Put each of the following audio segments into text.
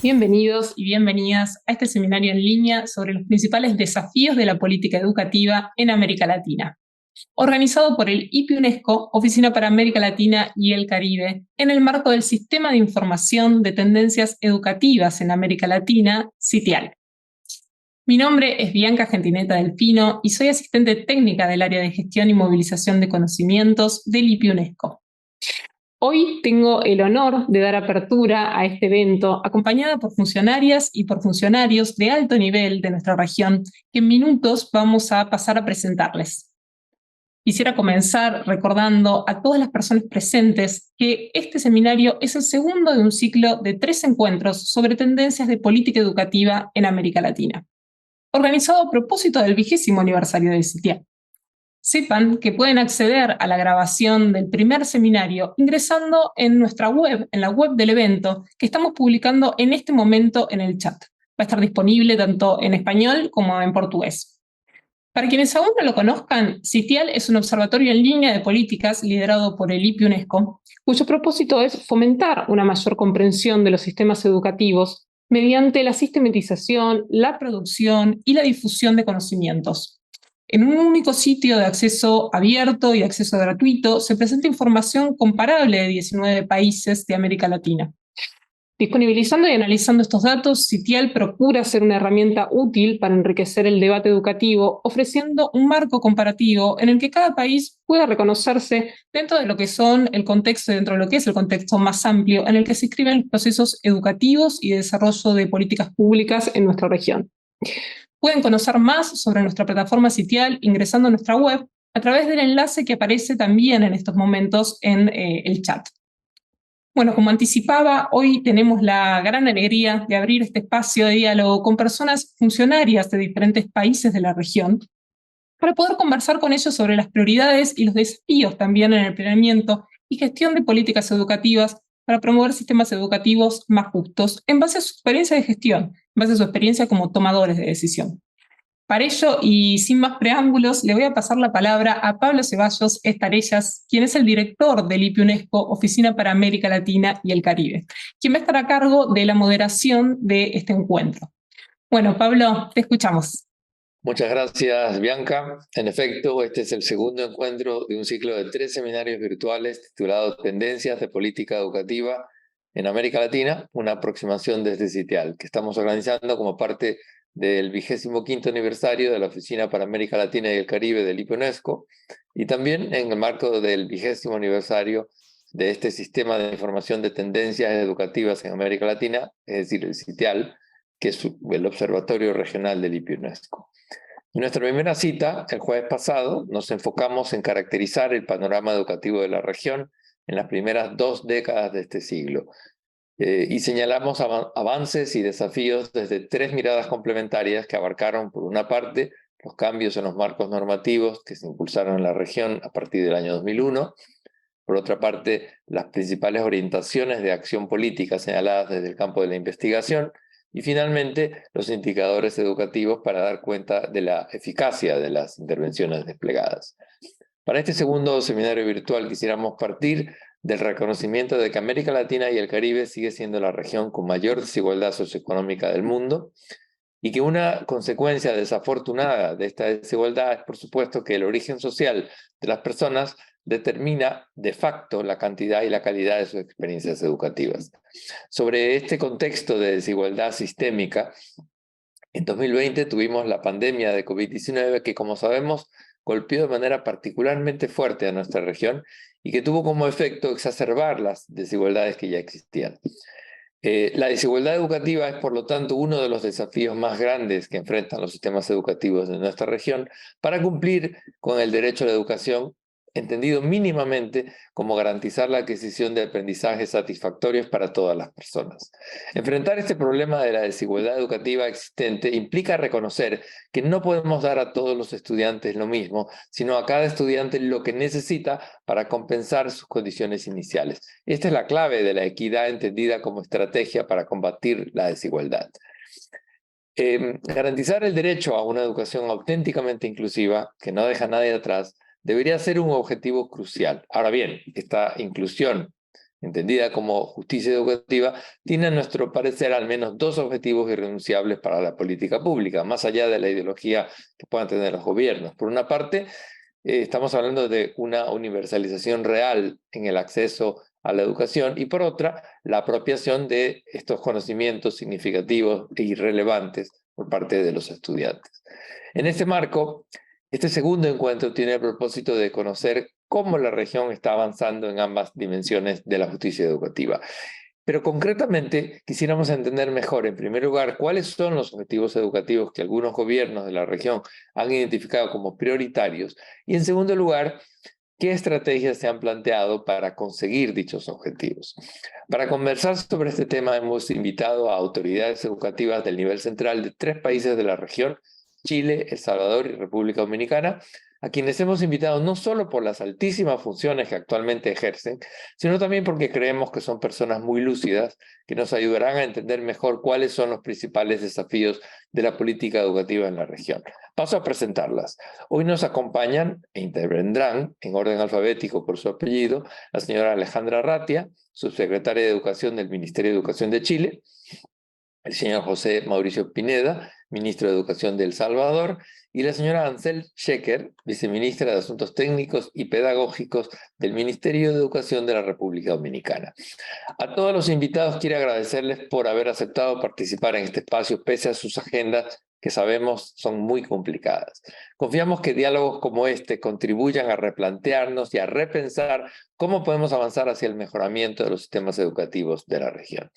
Bienvenidos y bienvenidas a este seminario en línea sobre los principales desafíos de la política educativa en América Latina, organizado por el IPI UNESCO, Oficina para América Latina y el Caribe, en el marco del Sistema de Información de Tendencias Educativas en América Latina, CITIAL. Mi nombre es Bianca Gentineta Delfino y soy asistente técnica del área de gestión y movilización de conocimientos del IPI UNESCO. Hoy tengo el honor de dar apertura a este evento, acompañada por funcionarias y por funcionarios de alto nivel de nuestra región, que en minutos vamos a pasar a presentarles. Quisiera comenzar recordando a todas las personas presentes que este seminario es el segundo de un ciclo de 3 encuentros sobre tendencias de política educativa en América Latina, organizado a propósito del 20º aniversario de CITIAL. Sepan que pueden acceder a la grabación del primer seminario ingresando en nuestra web, en la web del evento, que estamos publicando en este momento en el chat. Va a estar disponible tanto en español como en portugués. Para quienes aún no lo conozcan, CITIAL es un observatorio en línea de políticas liderado por el IPI UNESCO, cuyo propósito es fomentar una mayor comprensión de los sistemas educativos mediante la sistematización, la producción y la difusión de conocimientos. En un único sitio de acceso abierto y acceso gratuito se presenta información comparable de 19 países de América Latina. Disponibilizando y analizando estos datos, CITIAL procura ser una herramienta útil para enriquecer el debate educativo, ofreciendo un marco comparativo en el que cada país pueda reconocerse dentro de lo que son el contexto, dentro de lo que es el contexto más amplio en el que se inscriben los procesos educativos y de desarrollo de políticas públicas en nuestra región. Pueden conocer más sobre nuestra plataforma CITIAL ingresando a nuestra web a través del enlace que aparece también en estos momentos en el chat. Bueno, como anticipaba, hoy tenemos la gran alegría de abrir este espacio de diálogo con personas funcionarias de diferentes países de la región para poder conversar con ellos sobre las prioridades y los desafíos también en el planeamiento y gestión de políticas educativas para promover sistemas educativos más justos en base a su experiencia de gestión, en base a su experiencia como tomadores de decisión. Para ello, y sin más preámbulos, le voy a pasar la palabra a Pablo Ceballos Estarellas, quien es el director del IPI UNESCO, Oficina para América Latina y el Caribe, quien va a estar a cargo de la moderación de este encuentro. Bueno, Pablo, te escuchamos. Muchas gracias, Bianca. En efecto, este es el segundo encuentro de un ciclo de 3 seminarios virtuales titulado Tendencias de Política Educativa en América Latina, una aproximación desde CITIAL, que estamos organizando como parte del 25º aniversario de la Oficina para América Latina y el Caribe del IPI UNESCO, y también en el marco del 20º aniversario de este Sistema de Información de Tendencias Educativas en América Latina, es decir, el CITIAL, que es el Observatorio Regional del IPI UNESCO. En nuestra primera cita, el jueves pasado, nos enfocamos en caracterizar el panorama educativo de la región en las primeras 2 décadas de este siglo, y señalamos avances y desafíos desde 3 miradas complementarias que abarcaron, por una parte, los cambios en los marcos normativos que se impulsaron en la región a partir del año 2001, por otra parte, las principales orientaciones de acción política señaladas desde el campo de la investigación, y finalmente, los indicadores educativos para dar cuenta de la eficacia de las intervenciones desplegadas. Para este segundo seminario virtual quisiéramos partir del reconocimiento de que América Latina y el Caribe sigue siendo la región con mayor desigualdad socioeconómica del mundo, y que una consecuencia desafortunada de esta desigualdad es, por supuesto, que el origen social de las personas determina de facto la cantidad y la calidad de sus experiencias educativas. Sobre este contexto de desigualdad sistémica, en 2020 tuvimos la pandemia de COVID-19 que, como sabemos, golpeó de manera particularmente fuerte a nuestra región y que tuvo como efecto exacerbar las desigualdades que ya existían. La desigualdad educativa es, por lo tanto, uno de los desafíos más grandes que enfrentan los sistemas educativos de nuestra región para cumplir con el derecho a la educación, entendido mínimamente como garantizar la adquisición de aprendizajes satisfactorios para todas las personas. Enfrentar este problema de la desigualdad educativa existente implica reconocer que no podemos dar a todos los estudiantes lo mismo, sino a cada estudiante lo que necesita para compensar sus condiciones iniciales. Esta es la clave de la equidad entendida como estrategia para combatir la desigualdad. Garantizar el derecho a una educación auténticamente inclusiva, que no deja a nadie atrás, debería ser un objetivo crucial. Ahora bien, esta inclusión entendida como justicia educativa, tiene a nuestro parecer al menos dos objetivos irrenunciables para la política pública, más allá de la ideología que puedan tener los gobiernos. Por una parte, estamos hablando de una universalización real en el acceso a la educación y por otra, la apropiación de estos conocimientos significativos e irrelevantes por parte de los estudiantes. En este marco, este segundo encuentro tiene el propósito de conocer cómo la región está avanzando en ambas dimensiones de la justicia educativa. Pero concretamente quisiéramos entender mejor, en primer lugar, cuáles son los objetivos educativos que algunos gobiernos de la región han identificado como prioritarios y, en segundo lugar, qué estrategias se han planteado para conseguir dichos objetivos. Para conversar sobre este tema hemos invitado a autoridades educativas del nivel central de 3 países de la región, Chile, El Salvador y República Dominicana, a quienes hemos invitado no solo por las altísimas funciones que actualmente ejercen, sino también porque creemos que son personas muy lúcidas que nos ayudarán a entender mejor cuáles son los principales desafíos de la política educativa en la región. Paso a presentarlas. Hoy nos acompañan e intervendrán, en orden alfabético por su apellido, la señora Alejandra Ratia, subsecretaria de Educación del Ministerio de Educación de Chile, el señor José Mauricio Pineda, ministro de Educación de El Salvador, y la señora Ansel Sheker, viceministra de Asuntos Técnicos y Pedagógicos del Ministerio de Educación de la República Dominicana. A todos los invitados quiero agradecerles por haber aceptado participar en este espacio pese a sus agendas que sabemos son muy complicadas. Confiamos que diálogos como este contribuyan a replantearnos y a repensar cómo podemos avanzar hacia el mejoramiento de los sistemas educativos de la región.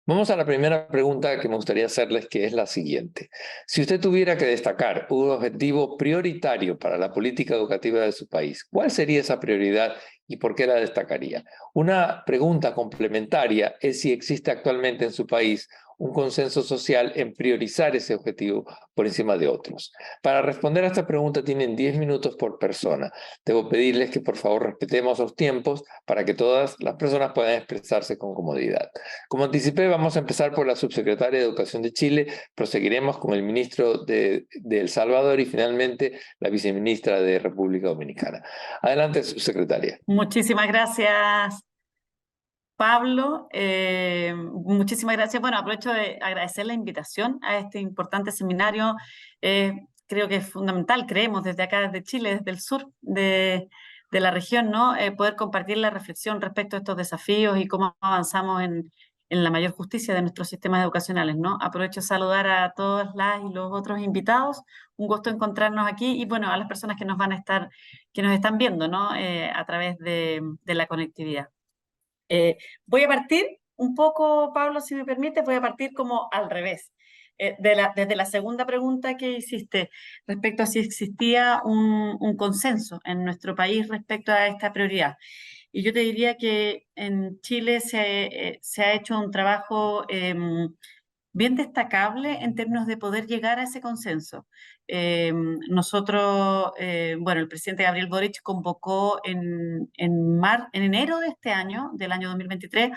Vamos a la primera pregunta que me gustaría hacerles, que es la siguiente. Si usted tuviera que destacar un objetivo prioritario para la política educativa de su país, ¿cuál sería esa prioridad y por qué la destacaría? Una pregunta complementaria es si existe actualmente en su país un consenso social en priorizar ese objetivo por encima de otros. Para responder a esta pregunta tienen 10 minutos por persona. Debo pedirles que por favor respetemos los tiempos para que todas las personas puedan expresarse con comodidad. Como anticipé, vamos a empezar por la subsecretaria de Educación de Chile, proseguiremos con el ministro de El Salvador y finalmente la viceministra de República Dominicana. Adelante, subsecretaria. Muchísimas gracias, Pablo. Muchísimas gracias. Bueno, aprovecho de agradecer la invitación a este importante seminario. Creo que es fundamental, creemos desde acá, desde Chile, desde el sur de la región, ¿no? Poder compartir la reflexión respecto a estos desafíos y cómo avanzamos en la mayor justicia de nuestros sistemas educacionales, ¿no? Aprovecho de saludar a todas las y los otros invitados. Un gusto encontrarnos aquí y, bueno, a las personas que nos están viendo, ¿no? A través de la conectividad. Voy a partir un poco, Pablo, si me permite, voy a partir como al revés. Desde la segunda pregunta que hiciste respecto a si existía un consenso en nuestro país respecto a esta prioridad. Y yo te diría que en Chile se ha hecho un trabajo bien destacable en términos de poder llegar a ese consenso. Nosotros, bueno, el presidente Gabriel Boric convocó en enero de este año, del año 2023,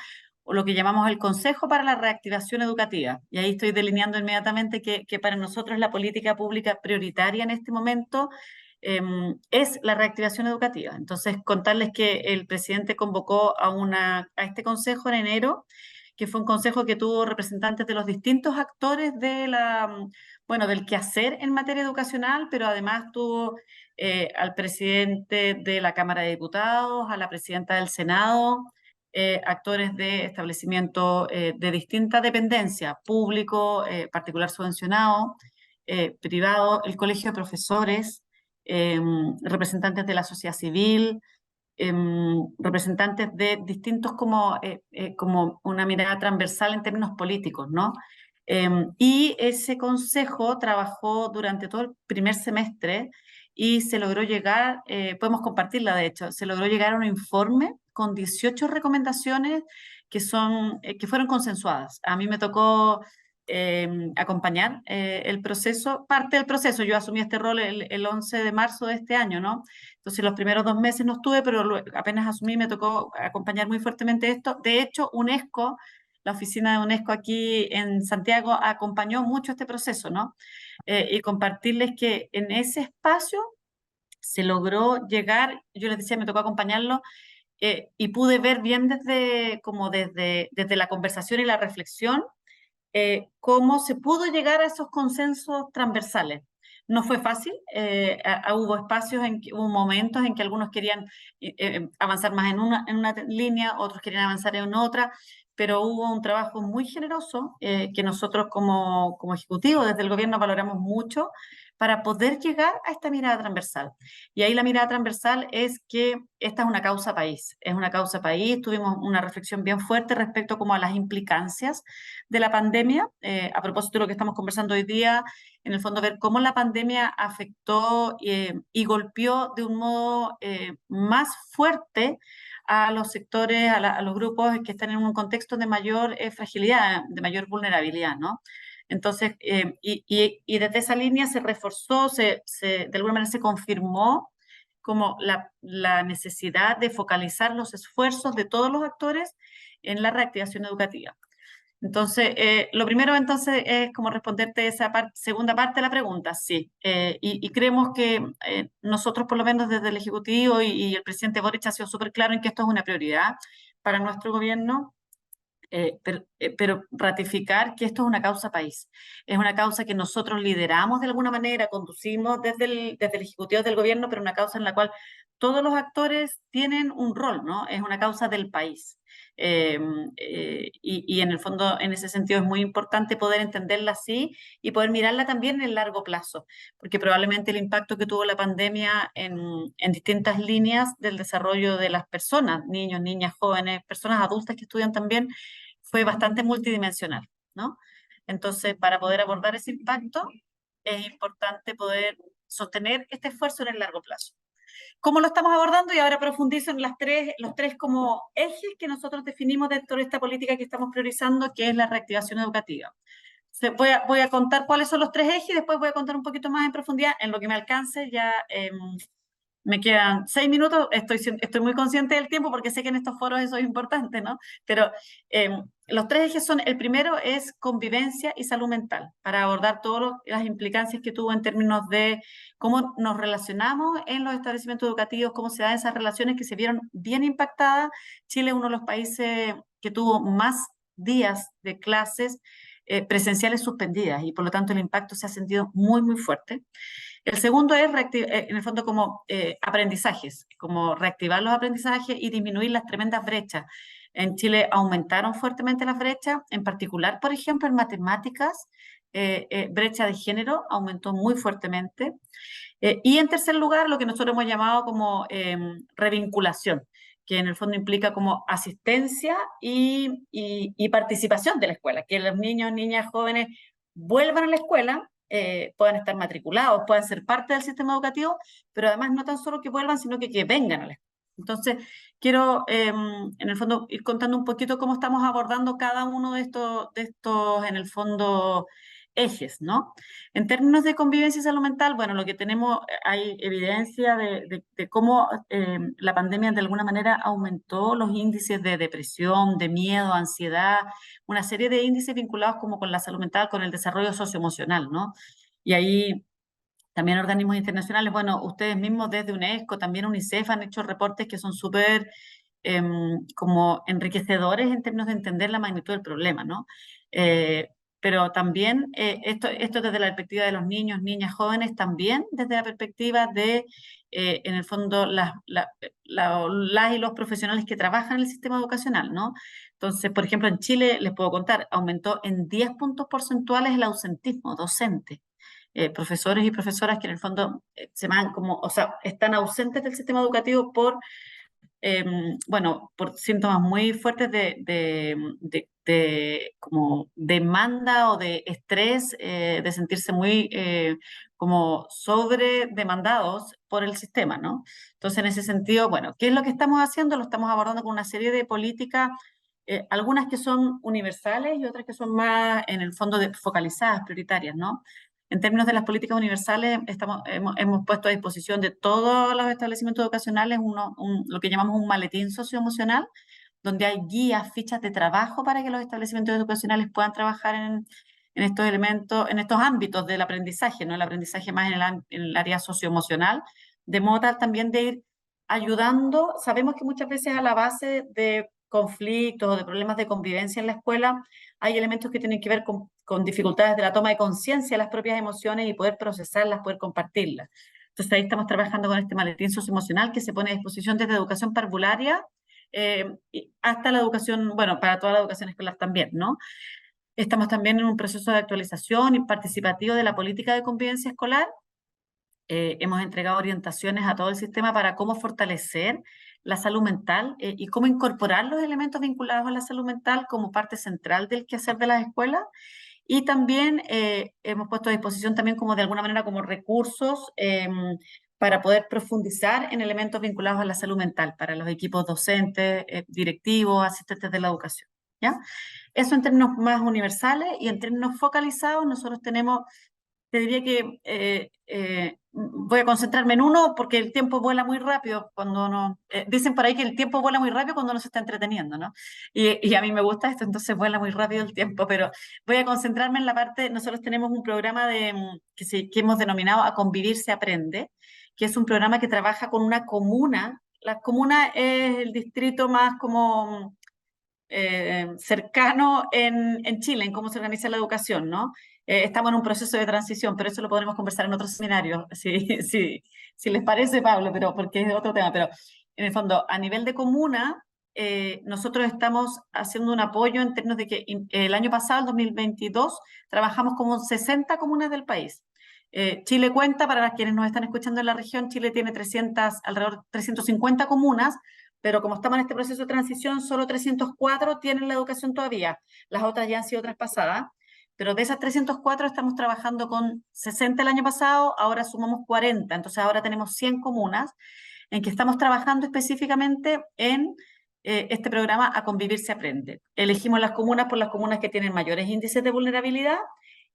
lo que llamamos el Consejo para la Reactivación Educativa. Y ahí estoy delineando inmediatamente que para nosotros la política pública prioritaria en este momento es la reactivación educativa. Entonces, contarles que el presidente convocó a este consejo en enero, que fue un consejo que tuvo representantes de los distintos actores del quehacer en materia educacional, pero además tuvo al presidente de la Cámara de Diputados, a la presidenta del Senado, actores de establecimientos de distinta dependencia, público, particular subvencionado, privado, el Colegio de Profesores, representantes de la sociedad civil, representantes de distintos como una mirada transversal en términos políticos, ¿no? Y ese consejo trabajó durante todo el primer semestre y se logró llegar, podemos compartirla de hecho, se logró llegar a un informe con 18 recomendaciones que fueron consensuadas. A mí me tocó acompañar el proceso, parte del proceso. Yo asumí este rol el 11 de marzo de este año, ¿no? Entonces los primeros 2 meses no estuve, pero apenas asumí me tocó acompañar muy fuertemente esto. De hecho, UNESCO, la oficina de UNESCO aquí en Santiago, acompañó mucho este proceso, ¿no? Y compartirles que en ese espacio se logró llegar, yo les decía, me tocó acompañarlo, y pude ver bien desde la conversación y la reflexión cómo se pudo llegar a esos consensos transversales. No fue fácil, hubo espacios, hubo momentos en que algunos querían avanzar más en una línea, otros querían avanzar en otra, pero hubo un trabajo muy generoso que nosotros como ejecutivo desde el gobierno valoramos mucho para poder llegar a esta mirada transversal. Y ahí la mirada transversal es que esta es una causa país, es una causa país. Tuvimos una reflexión bien fuerte respecto como a las implicancias de la pandemia, a propósito de lo que estamos conversando hoy día, en el fondo ver cómo la pandemia afectó y golpeó de un modo más fuerte a los sectores, a los grupos que están en un contexto de mayor fragilidad, de mayor vulnerabilidad, ¿no? Entonces, y desde esa línea se reforzó, de alguna manera se confirmó como la necesidad de focalizar los esfuerzos de todos los actores en la reactivación educativa. Entonces, lo primero entonces es como responderte esa segunda parte de la pregunta, sí. Y creemos que nosotros, por lo menos desde el Ejecutivo y el presidente Boric ha sido súper claro en que esto es una prioridad para nuestro gobierno. Pero ratificar que esto es una causa país, es una causa que nosotros lideramos de alguna manera, conducimos desde el Ejecutivo del Gobierno, pero una causa en la cual todos los actores tienen un rol, ¿no? Es una causa del país. Y en el fondo, en ese sentido, es muy importante poder entenderla así y poder mirarla también en el largo plazo, porque probablemente el impacto que tuvo la pandemia en distintas líneas del desarrollo de las personas, niños, niñas, jóvenes, personas adultas que estudian también, fue bastante multidimensional, ¿no? Entonces, para poder abordar ese impacto, es importante poder sostener este esfuerzo en el largo plazo. ¿Cómo lo estamos abordando? Y ahora profundizo en los tres como ejes que nosotros definimos dentro de esta política que estamos priorizando, que es la reactivación educativa. Voy a contar cuáles son los tres ejes y después voy a contar un poquito más en profundidad en lo que me alcance. Ya me quedan 6 minutos, estoy muy consciente del tiempo porque sé que en estos foros eso es importante, ¿no? Pero los tres ejes son, el primero es convivencia y salud mental, para abordar todas las implicancias que tuvo en términos de cómo nos relacionamos en los establecimientos educativos, cómo se dan esas relaciones que se vieron bien impactadas. Chile es uno de los países que tuvo más días de clases presenciales suspendidas y por lo tanto el impacto se ha sentido muy, muy fuerte. El segundo es, en el fondo, como aprendizajes, como reactivar los aprendizajes y disminuir las tremendas brechas. En Chile aumentaron fuertemente las brechas, en particular, por ejemplo, en matemáticas, brecha de género aumentó muy fuertemente. Y en tercer lugar, lo que nosotros hemos llamado como revinculación, que en el fondo implica como asistencia y participación de la escuela, que los niños, niñas, jóvenes vuelvan a la escuela, puedan estar matriculados, puedan ser parte del sistema educativo, pero además no tan solo que vuelvan, sino que vengan a la escuela. Entonces, quiero en el fondo ir contando un poquito cómo estamos abordando cada uno de estos en el fondo, ejes, ¿no? En términos de convivencia y salud mental, bueno, lo que tenemos, hay evidencia de cómo la pandemia de alguna manera aumentó los índices de depresión, de miedo, ansiedad, una serie de índices vinculados como con la salud mental, con el desarrollo socioemocional, ¿no? Y ahí también organismos internacionales, bueno, ustedes mismos desde UNESCO, también UNICEF han hecho reportes que son súper como enriquecedores en términos de entender la magnitud del problema, ¿no? Pero también esto desde la perspectiva de los niños, niñas, jóvenes, también desde la perspectiva de, en el fondo, las y los profesionales que trabajan en el sistema educacional, ¿no? Entonces, por ejemplo, en Chile, les puedo contar, aumentó en 10 puntos porcentuales el ausentismo docente. Profesores y profesoras que en el fondo se van como, o sea, están ausentes del sistema educativo bueno, por síntomas muy fuertes de como demanda o de estrés, de sentirse muy como sobredemandados por el sistema, ¿no? Entonces, en ese sentido, bueno, ¿qué es lo que estamos haciendo? Lo estamos abordando con una serie de políticas, algunas que son universales y otras que son más, en el fondo, focalizadas, prioritarias, ¿no? En términos de las políticas universales, hemos puesto a disposición de todos los establecimientos educacionales lo que llamamos un maletín socioemocional, donde hay guías, fichas de trabajo para que los establecimientos educacionales puedan trabajar en estos elementos, en estos ámbitos del aprendizaje, ¿no? El aprendizaje más en el área socioemocional, de modo tal también de ir ayudando. Sabemos que muchas veces a la base de conflictos o de problemas de convivencia en la escuela hay elementos que tienen que ver con dificultades de la toma de conciencia de las propias emociones y poder procesarlas, poder compartirlas. Entonces ahí estamos trabajando con este maletín socioemocional que se pone a disposición desde educación parvularia hasta la educación, bueno, para toda la educación escolar también, ¿no? Estamos también en un proceso de actualización y participativo de la política de convivencia escolar. Hemos entregado orientaciones a todo el sistema para cómo fortalecer la salud mental y cómo incorporar los elementos vinculados a la salud mental como parte central del quehacer de las escuelas. Y también hemos puesto a disposición también como de alguna manera como recursos para poder profundizar en elementos vinculados a la salud mental para los equipos docentes, directivos, asistentes de la educación, ¿ya? Eso en términos más universales, y en términos focalizados nosotros tenemos, te diría que voy a concentrarme en uno porque el tiempo vuela muy rápido cuando uno, dicen por ahí que el tiempo vuela muy rápido cuando uno se está entreteniendo, ¿no? Y a mí me gusta esto, entonces vuela muy rápido el tiempo, pero voy a concentrarme en la parte. Nosotros tenemos un programa que hemos denominado A Convivir se Aprende, que es un programa que trabaja con una comuna. La comuna es el distrito más como cercano en Chile, en cómo se organiza la educación, ¿no? Estamos en un proceso de transición, pero eso lo podremos conversar en otro seminario, si les parece, Pablo, pero porque es otro tema. Pero en el fondo, a nivel de comuna, nosotros estamos haciendo un apoyo en términos de que el año pasado, el 2022, trabajamos con 60 comunas del país. Chile cuenta, para quienes nos están escuchando en la región, Chile tiene alrededor de 350 comunas, pero como estamos en este proceso de transición, solo 304 tienen la educación todavía. Las otras ya han sido traspasadas, pero de esas 304 estamos trabajando con 60 el año pasado, ahora sumamos 40, entonces ahora tenemos 100 comunas en que estamos trabajando específicamente en este programa A Convivir se Aprende. Elegimos las comunas por las comunas que tienen mayores índices de vulnerabilidad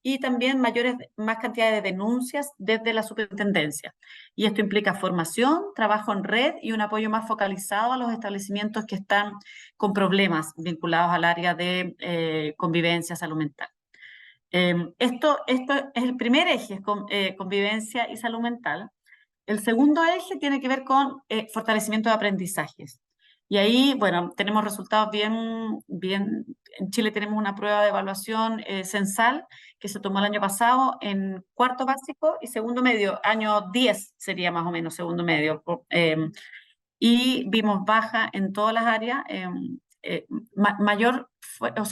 y también más cantidad de denuncias desde la superintendencia. Y esto implica formación, trabajo en red y un apoyo más focalizado a los establecimientos que están con problemas vinculados al área de convivencia, salud mental. Esto es el primer eje, convivencia y salud mental. El segundo eje tiene que ver con fortalecimiento de aprendizajes. Y ahí, bueno, tenemos resultados bien. En Chile tenemos una prueba de evaluación censal que se tomó el año pasado en cuarto básico y segundo medio, año 10 sería más o menos segundo medio. Y vimos baja en todas las áreas,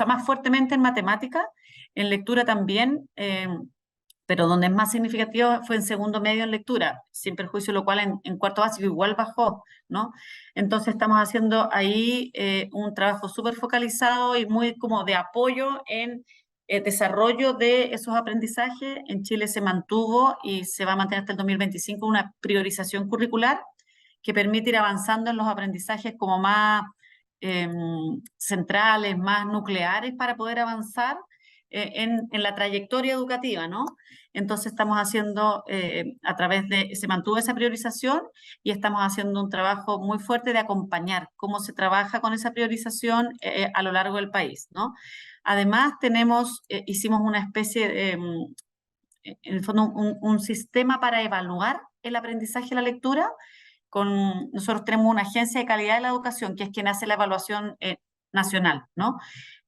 más fuertemente en matemática, en lectura también, pero donde es más significativo fue en segundo medio en lectura, sin perjuicio, lo cual en cuarto básico igual bajó, ¿no? Entonces estamos haciendo ahí un trabajo súper focalizado y muy como de apoyo en desarrollo de esos aprendizajes. En Chile se mantuvo y se va a mantener hasta el 2025 una priorización curricular que permite ir avanzando en los aprendizajes como más centrales, más nucleares para poder avanzar en la trayectoria educativa, ¿no? Entonces estamos haciendo, se mantuvo esa priorización y estamos haciendo un trabajo muy fuerte de acompañar cómo se trabaja con esa priorización a lo largo del país, ¿no? Además hicimos una especie de, en el fondo, un sistema para evaluar el aprendizaje y la lectura. Nosotros tenemos una agencia de calidad de la educación, que es quien hace la evaluación nacional, ¿no?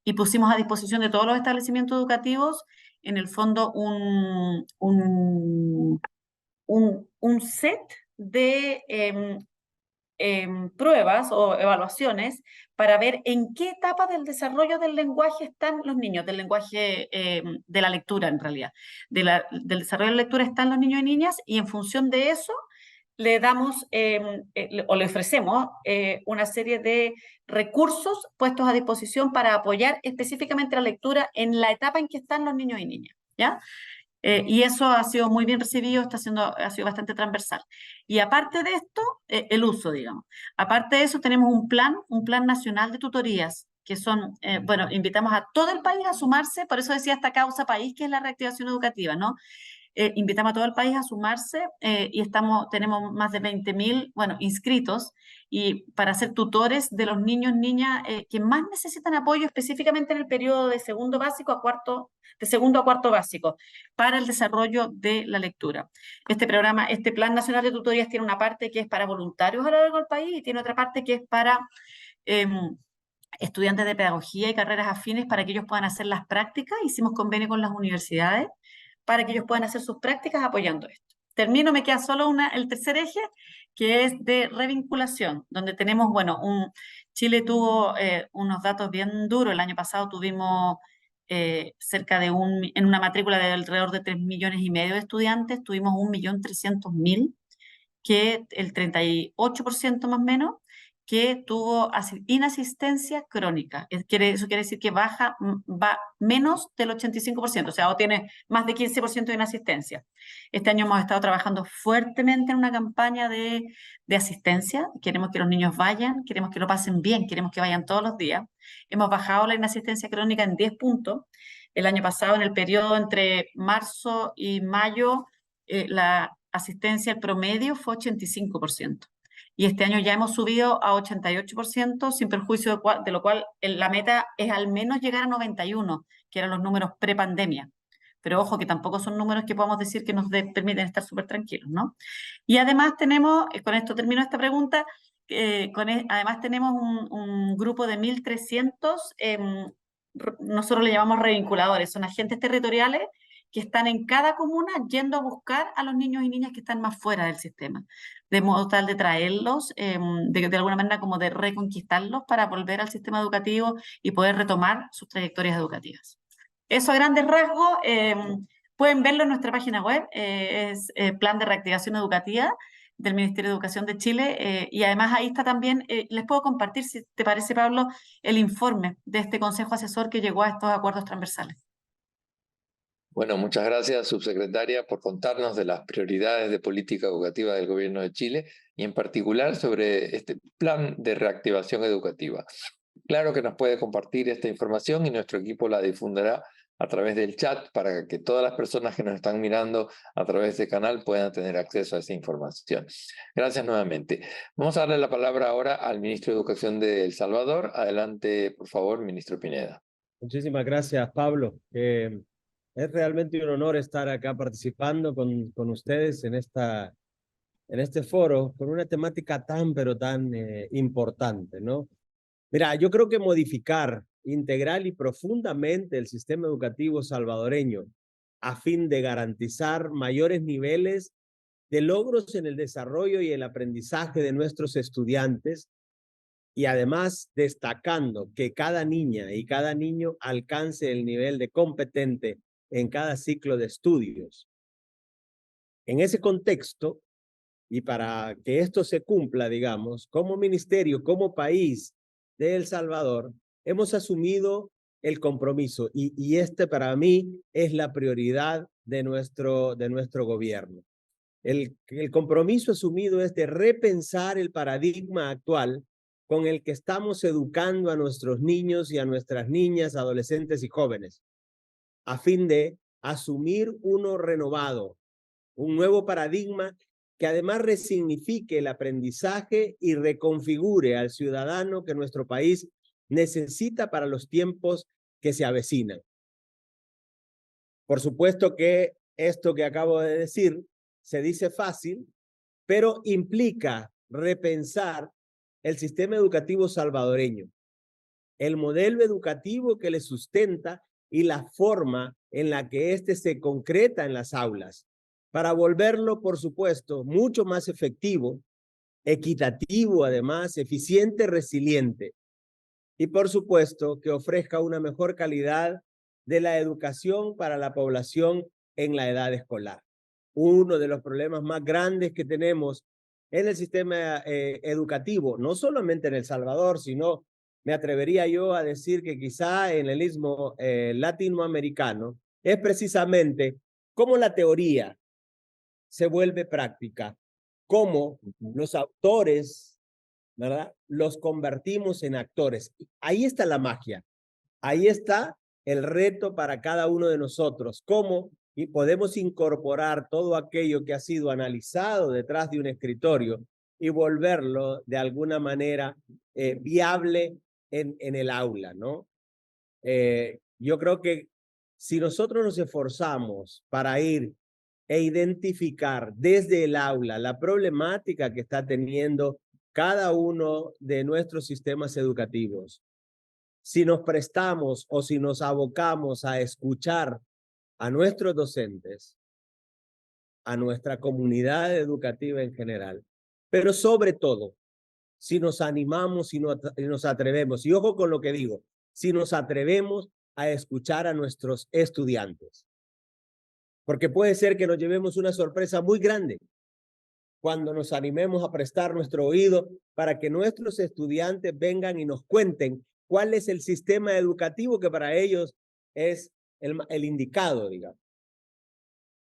Y pusimos a disposición de todos los establecimientos educativos, en el fondo, un set de pruebas o evaluaciones para ver en qué etapa del desarrollo del lenguaje están los niños, del lenguaje de la lectura en realidad. Del desarrollo de la lectura están los niños y niñas, y en función de eso le damos o le ofrecemos una serie de recursos puestos a disposición para apoyar específicamente la lectura en la etapa en que están los niños y niñas, ¿ya? Y eso ha sido muy bien recibido, ha sido bastante transversal. Y aparte de esto, el uso, digamos. Aparte de eso, tenemos un plan nacional de tutorías, que son, bueno, invitamos a todo el país a sumarse, por eso decía esta causa país, que es la reactivación educativa, ¿no? invitamos a todo el país a sumarse y tenemos más de 20.000, bueno, inscritos y para ser tutores de los niños, niñas que más necesitan apoyo específicamente en el periodo de segundo a cuarto básico para el desarrollo de la lectura. Este Plan Nacional de Tutorías tiene una parte que es para voluntarios a lo largo del país y tiene otra parte que es para estudiantes de pedagogía y carreras afines para que ellos puedan hacer las prácticas. Hicimos convenio con las universidades para que ellos puedan hacer sus prácticas apoyando esto. Termino, me queda solo el tercer eje, que es de revinculación, donde tenemos, bueno, Chile tuvo unos datos bien duros. El año pasado tuvimos cerca de en una matrícula de alrededor de 3,5 millones de estudiantes, tuvimos 1.300.000, que el 38% más o menos, que tuvo inasistencia crónica. Eso quiere decir que va menos del 85%, o sea, o tiene más de 15% de inasistencia. Este año hemos estado trabajando fuertemente en una campaña de asistencia. Queremos que los niños vayan, queremos que lo pasen bien, queremos que vayan todos los días. Hemos bajado la inasistencia crónica en 10 puntos. El año pasado, en el periodo entre marzo y mayo, la asistencia, el promedio fue 85%. Y este año ya hemos subido a 88%, sin perjuicio de lo cual la meta es al menos llegar a 91%, que eran los números pre-pandemia. Pero ojo, que tampoco son números que podamos decir que nos permiten estar súper tranquilos, ¿no? Y además tenemos, con esto termino esta pregunta, además tenemos un grupo de 1.300, nosotros le llamamos revinculadores, son agentes territoriales que están en cada comuna yendo a buscar a los niños y niñas que están más fuera del sistema, de modo tal de traerlos, de alguna manera como de reconquistarlos para volver al sistema educativo y poder retomar sus trayectorias educativas. Eso a grandes rasgos, pueden verlo en nuestra página web, es Plan de Reactivación Educativa del Ministerio de Educación de Chile, y además ahí está también, les puedo compartir, si te parece, Pablo, el informe de este Consejo Asesor que llegó a estos acuerdos transversales. Bueno, muchas gracias, subsecretaria, por contarnos de las prioridades de política educativa del Gobierno de Chile y en particular sobre este plan de reactivación educativa. Claro que nos puede compartir esta información y nuestro equipo la difundirá a través del chat para que todas las personas que nos están mirando a través del canal puedan tener acceso a esa información. Gracias nuevamente. Vamos a darle la palabra ahora al ministro de Educación de El Salvador. Adelante, por favor, ministro Pineda. Muchísimas gracias, Pablo. Es realmente un honor estar acá participando con ustedes en este foro con una temática pero tan importante, ¿no? Mira, yo creo que modificar integral y profundamente el sistema educativo salvadoreño a fin de garantizar mayores niveles de logros en el desarrollo y el aprendizaje de nuestros estudiantes y además destacando que cada niña y cada niño alcance el nivel de competente en cada ciclo de estudios. En ese contexto, y para que esto se cumpla, digamos, como ministerio, como país de El Salvador, hemos asumido el compromiso y este para mí es la prioridad de nuestro gobierno. El compromiso asumido es de repensar el paradigma actual con el que estamos educando a nuestros niños y a nuestras niñas, adolescentes y jóvenes, a fin de asumir uno renovado, un nuevo paradigma que además resignifique el aprendizaje y reconfigure al ciudadano que nuestro país necesita para los tiempos que se avecinan. Por supuesto que esto que acabo de decir se dice fácil, pero implica repensar el sistema educativo salvadoreño, el modelo educativo que le sustenta y la forma en la que éste se concreta en las aulas, para volverlo, por supuesto, mucho más efectivo, equitativo además, eficiente, resiliente, y por supuesto que ofrezca una mejor calidad de la educación para la población en la edad escolar. Uno de los problemas más grandes que tenemos en el sistema educativo, no solamente en El Salvador, sino me atrevería yo a decir que quizá en el istmo latinoamericano, es precisamente cómo la teoría se vuelve práctica, cómo los autores, ¿verdad?, los convertimos en actores. Ahí está la magia, ahí está el reto para cada uno de nosotros, cómo y podemos incorporar todo aquello que ha sido analizado detrás de un escritorio y volverlo de alguna manera viable en el aula, ¿no? Yo creo que si nosotros nos esforzamos para ir e identificar desde el aula la problemática que está teniendo cada uno de nuestros sistemas educativos, si nos prestamos o si nos abocamos a escuchar a nuestros docentes, a nuestra comunidad educativa en general, pero sobre todo, si nos animamos y nos atrevemos, y ojo con lo que digo, si nos atrevemos a escuchar a nuestros estudiantes, porque puede ser que nos llevemos una sorpresa muy grande cuando nos animemos a prestar nuestro oído para que nuestros estudiantes vengan y nos cuenten cuál es el sistema educativo que para ellos es el indicado, digamos.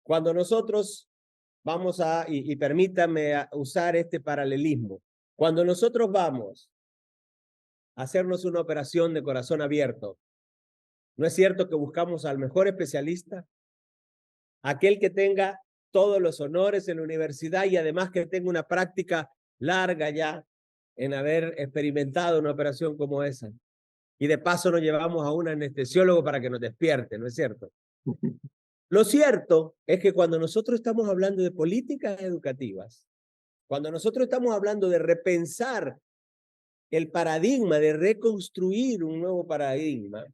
Cuando nosotros vamos a, y permítanme usar este paralelismo, cuando nosotros vamos a hacernos una operación de corazón abierto, ¿no es cierto que buscamos al mejor especialista? Aquel que tenga todos los honores en la universidad y además que tenga una práctica larga ya en haber experimentado una operación como esa. Y de paso nos llevamos a un anestesiólogo para que nos despierte, ¿no es cierto? Lo cierto es que cuando nosotros estamos hablando de políticas educativas, cuando nosotros estamos hablando de repensar el paradigma, de reconstruir un nuevo paradigma,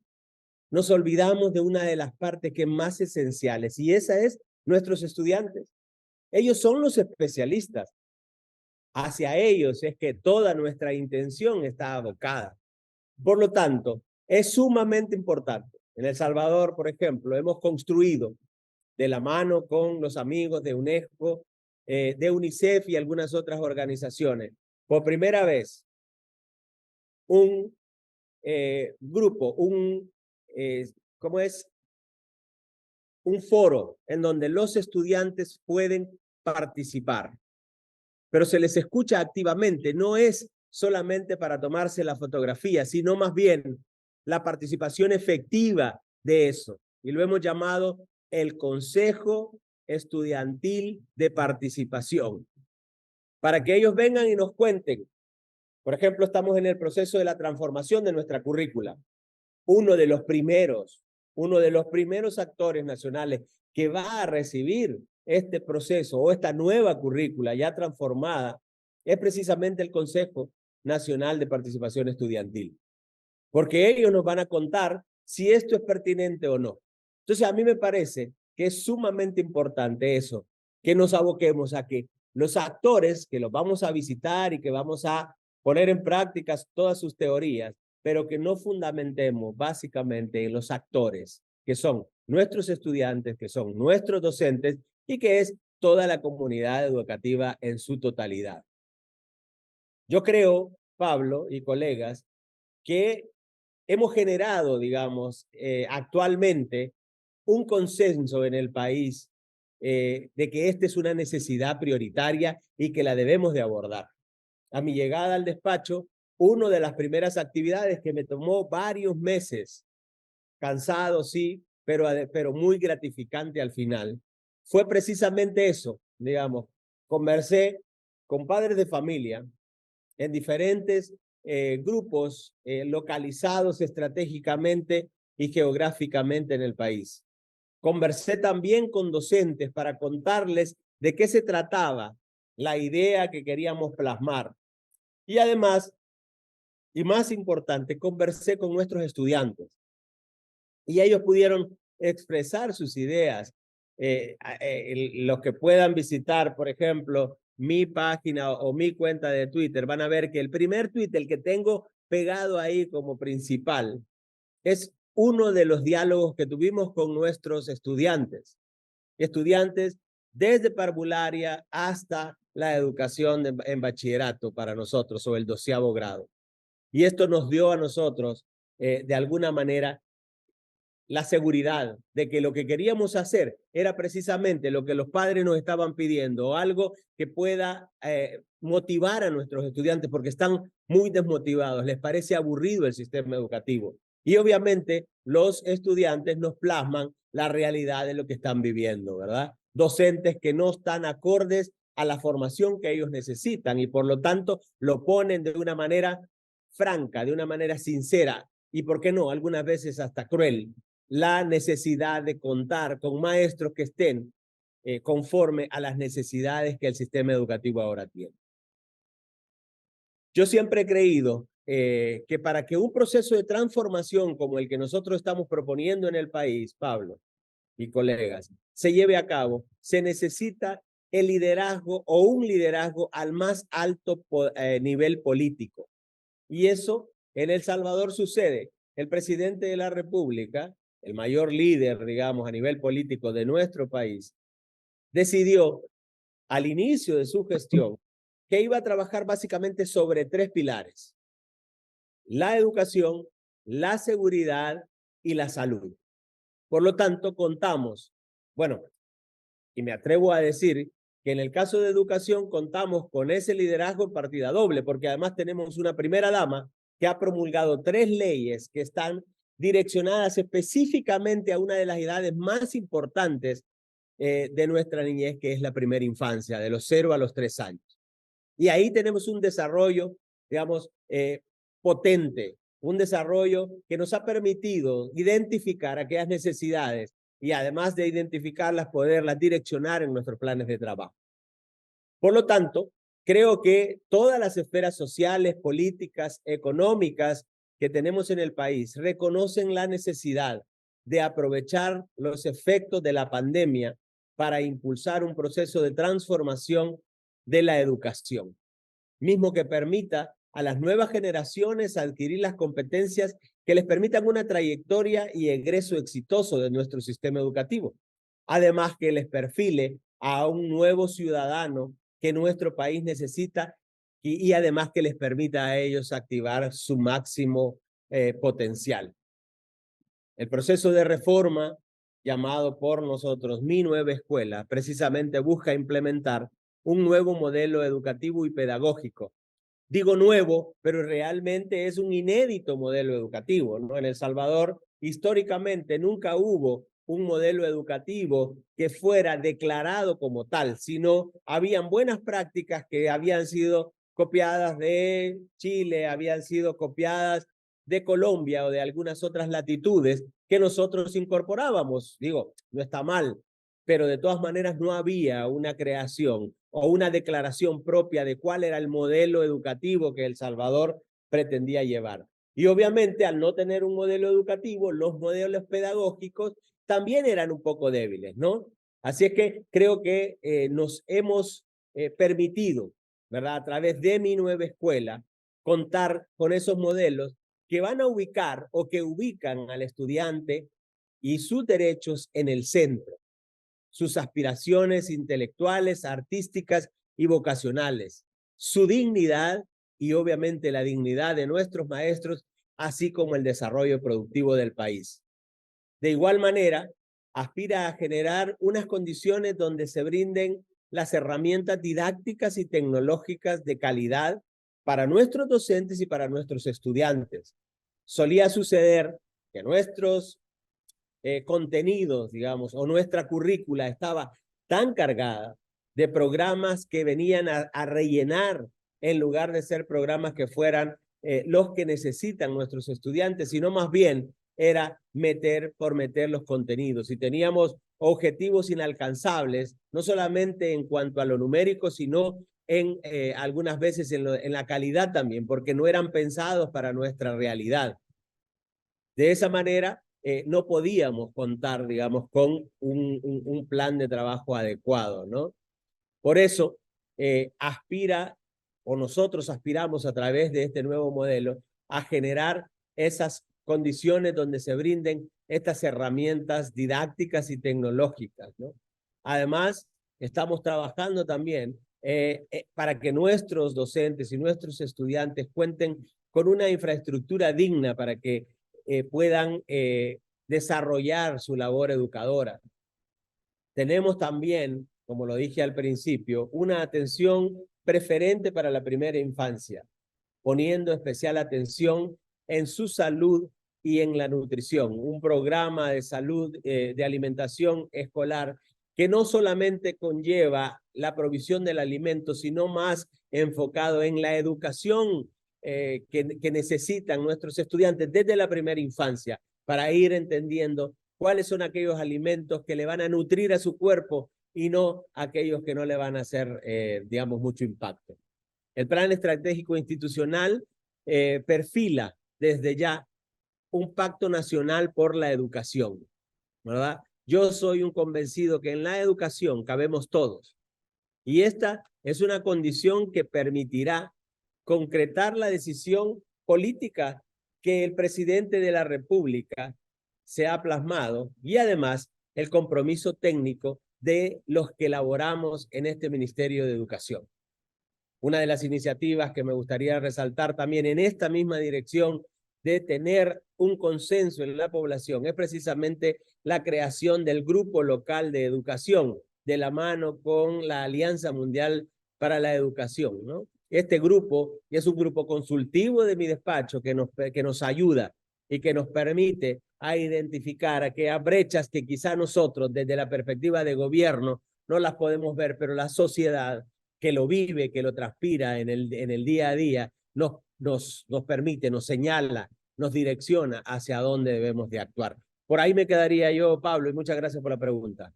nos olvidamos de una de las partes que más esenciales, y esa es nuestros estudiantes. Ellos son los especialistas. Hacia ellos es que toda nuestra intención está abocada. Por lo tanto, es sumamente importante. En El Salvador, por ejemplo, hemos construido de la mano con los amigos de UNESCO, de UNICEF y algunas otras organizaciones, por primera vez, un grupo, ¿cómo es? Un foro en donde los estudiantes pueden participar, pero se les escucha activamente, no es solamente para tomarse la fotografía, sino más bien la participación efectiva de eso. Y lo hemos llamado el Consejo Estudiantil de Participación, para que ellos vengan y nos cuenten. Por ejemplo, estamos en el proceso de la transformación de nuestra currícula. Uno de los primeros actores nacionales que va a recibir este proceso o esta nueva currícula ya transformada es precisamente el Consejo Nacional de Participación Estudiantil, porque ellos nos van a contar si esto es pertinente o no. Entonces, a mí me parece que es sumamente importante eso, que nos aboquemos a que los actores que los vamos a visitar y que vamos a poner en práctica todas sus teorías, pero que no fundamentemos básicamente en los actores, que son nuestros estudiantes, que son nuestros docentes y que es toda la comunidad educativa en su totalidad. Yo creo, Pablo y colegas, que hemos generado, digamos, actualmente un consenso en el país de que esta es una necesidad prioritaria y que la debemos de abordar. A mi llegada al despacho, una de las primeras actividades que me tomó varios meses, cansado sí, pero muy gratificante al final, fue precisamente eso, digamos, conversé con padres de familia en diferentes grupos localizados estratégicamente y geográficamente en el país. Conversé también con docentes para contarles de qué se trataba la idea que queríamos plasmar. Y además, y más importante, conversé con nuestros estudiantes. Y ellos pudieron expresar sus ideas. Los que puedan visitar, por ejemplo, mi página o mi cuenta de Twitter, van a ver que el primer tweet, el que tengo pegado ahí como principal, es uno de los diálogos que tuvimos con nuestros estudiantes. Estudiantes desde parvularia hasta la educación en bachillerato para nosotros, o el 12º grado. Y esto nos dio a nosotros, de alguna manera, la seguridad de que lo que queríamos hacer era precisamente lo que los padres nos estaban pidiendo, algo que pueda motivar a nuestros estudiantes porque están muy desmotivados, les parece aburrido el sistema educativo. Y obviamente los estudiantes nos plasman la realidad de lo que están viviendo, ¿verdad? Docentes que no están acordes a la formación que ellos necesitan y por lo tanto lo ponen de una manera franca, de una manera sincera y, ¿por qué no?, algunas veces hasta cruel, la necesidad de contar con maestros que estén conforme a las necesidades que el sistema educativo ahora tiene. Yo siempre he creído que para que un proceso de transformación como el que nosotros estamos proponiendo en el país, Pablo y colegas, se lleve a cabo, se necesita el liderazgo o un liderazgo al más alto nivel político. Y eso en El Salvador sucede. El presidente de la República, el mayor líder, digamos, a nivel político de nuestro país, decidió al inicio de su gestión que iba a trabajar básicamente sobre 3 pilares: la educación, la seguridad y la salud. Por lo tanto, contamos, bueno, y me atrevo a decir que en el caso de educación contamos con ese liderazgo en partida doble, porque además tenemos una primera dama que ha promulgado 3 leyes que están direccionadas específicamente a una de las edades más importantes de nuestra niñez, que es la primera infancia, de los 0 a los 3 años. Y ahí tenemos un desarrollo, digamos, potente, un desarrollo que nos ha permitido identificar aquellas necesidades y además de identificarlas, poderlas direccionar en nuestros planes de trabajo. Por lo tanto, creo que todas las esferas sociales, políticas, económicas que tenemos en el país reconocen la necesidad de aprovechar los efectos de la pandemia para impulsar un proceso de transformación de la educación, mismo que permita a las nuevas generaciones adquirir las competencias que les permitan una trayectoria y egreso exitoso de nuestro sistema educativo. Además, que les perfile a un nuevo ciudadano que nuestro país necesita y además que les permita a ellos activar su máximo potencial. El proceso de reforma, llamado por nosotros Mi Nueva Escuela, precisamente busca implementar un nuevo modelo educativo y pedagógico. Digo nuevo, pero realmente es un inédito modelo educativo, ¿no? En El Salvador, históricamente, nunca hubo un modelo educativo que fuera declarado como tal, sino habían buenas prácticas que habían sido copiadas de Chile, habían sido copiadas de Colombia o de algunas otras latitudes que nosotros incorporábamos. Digo, no está mal, pero de todas maneras no había una creación o una declaración propia de cuál era el modelo educativo que El Salvador pretendía llevar. Y obviamente, al no tener un modelo educativo, los modelos pedagógicos también eran un poco débiles, ¿no? Así es que creo que nos hemos permitido, ¿verdad?, a través de Mi Nueva Escuela, contar con esos modelos que van a ubicar o que ubican al estudiante y sus derechos en el centro, sus aspiraciones intelectuales, artísticas y vocacionales, su dignidad y obviamente la dignidad de nuestros maestros, así como el desarrollo productivo del país. De igual manera, aspira a generar unas condiciones donde se brinden las herramientas didácticas y tecnológicas de calidad para nuestros docentes y para nuestros estudiantes. Solía suceder que nuestros contenidos, digamos, o nuestra currícula estaba tan cargada de programas que venían a rellenar en lugar de ser programas que fueran los que necesitan nuestros estudiantes, sino más bien era meter por meter los contenidos. Y teníamos objetivos inalcanzables, no solamente en cuanto a lo numérico, sino en algunas veces en la calidad también, porque no eran pensados para nuestra realidad. De esa manera, no podíamos contar, digamos, con un plan de trabajo adecuado, ¿no? Por eso, nosotros aspiramos a través de este nuevo modelo a generar esas condiciones donde se brinden estas herramientas didácticas y tecnológicas, ¿no? Además, estamos trabajando también para que nuestros docentes y nuestros estudiantes cuenten con una infraestructura digna para que puedan desarrollar su labor educadora. Tenemos también, como lo dije al principio, una atención preferente para la primera infancia, poniendo especial atención en su salud y en la nutrición, un programa de salud, de alimentación escolar que no solamente conlleva la provisión del alimento, sino más enfocado en la educación que necesitan nuestros estudiantes desde la primera infancia para ir entendiendo cuáles son aquellos alimentos que le van a nutrir a su cuerpo y no aquellos que no le van a hacer, digamos, mucho impacto. El plan estratégico institucional perfila desde ya un pacto nacional por la educación, ¿verdad? Yo soy un convencido que en la educación cabemos todos y esta es una condición que permitirá concretar la decisión política que el presidente de la República se ha plasmado y además el compromiso técnico de los que elaboramos en este Ministerio de Educación. Una de las iniciativas que me gustaría resaltar también en esta misma dirección de tener un consenso en la población es precisamente la creación del Grupo Local de Educación, de la mano con la Alianza Mundial para la Educación, ¿no? Este grupo es un grupo consultivo de mi despacho que nos ayuda y que nos permite a identificar aquellas brechas que quizá nosotros desde la perspectiva de gobierno no las podemos ver, pero la sociedad que lo vive, que lo transpira en el día a día, nos permite, nos señala, nos direcciona hacia dónde debemos de actuar. Por ahí me quedaría yo, Pablo, y muchas gracias por la pregunta.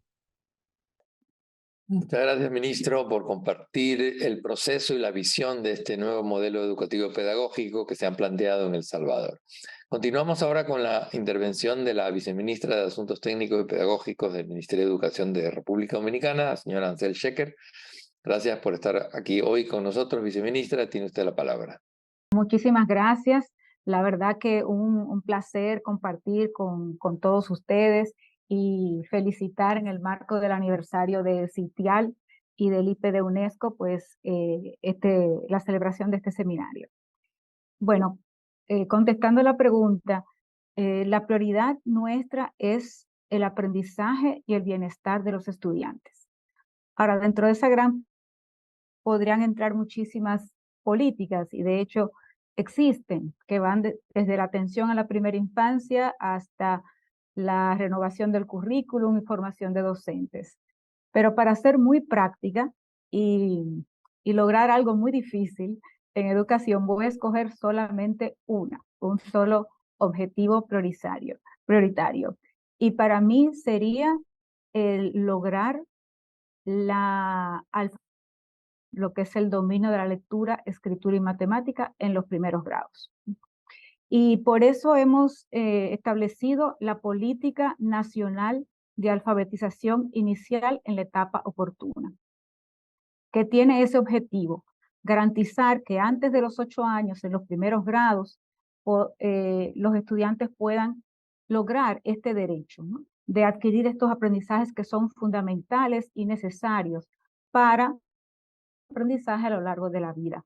Muchas gracias, ministro, por compartir el proceso y la visión de este nuevo modelo educativo pedagógico que se han planteado en El Salvador. Continuamos ahora con la intervención de la viceministra de Asuntos Técnicos y Pedagógicos del Ministerio de Educación de República Dominicana, la señora Ansel Sheker. Gracias por estar aquí hoy con nosotros, viceministra. Tiene usted la palabra. Muchísimas gracias. La verdad que un placer compartir con todos ustedes y felicitar en el marco del aniversario de CITIAL y del IP de UNESCO, pues la celebración de este seminario. Bueno, contestando la pregunta, la prioridad nuestra es el aprendizaje y el bienestar de los estudiantes. Ahora, dentro de esa gran podrían entrar muchísimas políticas y de hecho existen que van desde la atención a la primera infancia hasta la renovación del currículum y formación de docentes. Pero para ser muy práctica y lograr algo muy difícil en educación, voy a escoger solamente un solo objetivo prioritario. Y para mí sería el lograr lo que es el dominio de la lectura, escritura y matemática en los primeros grados. Y por eso hemos establecido la Política Nacional de Alfabetización Inicial en la etapa oportuna, que tiene ese objetivo, garantizar que antes de los 8 años, en los primeros grados, los estudiantes puedan lograr este derecho, ¿no?, de adquirir estos aprendizajes que son fundamentales y necesarios para aprendizaje a lo largo de la vida.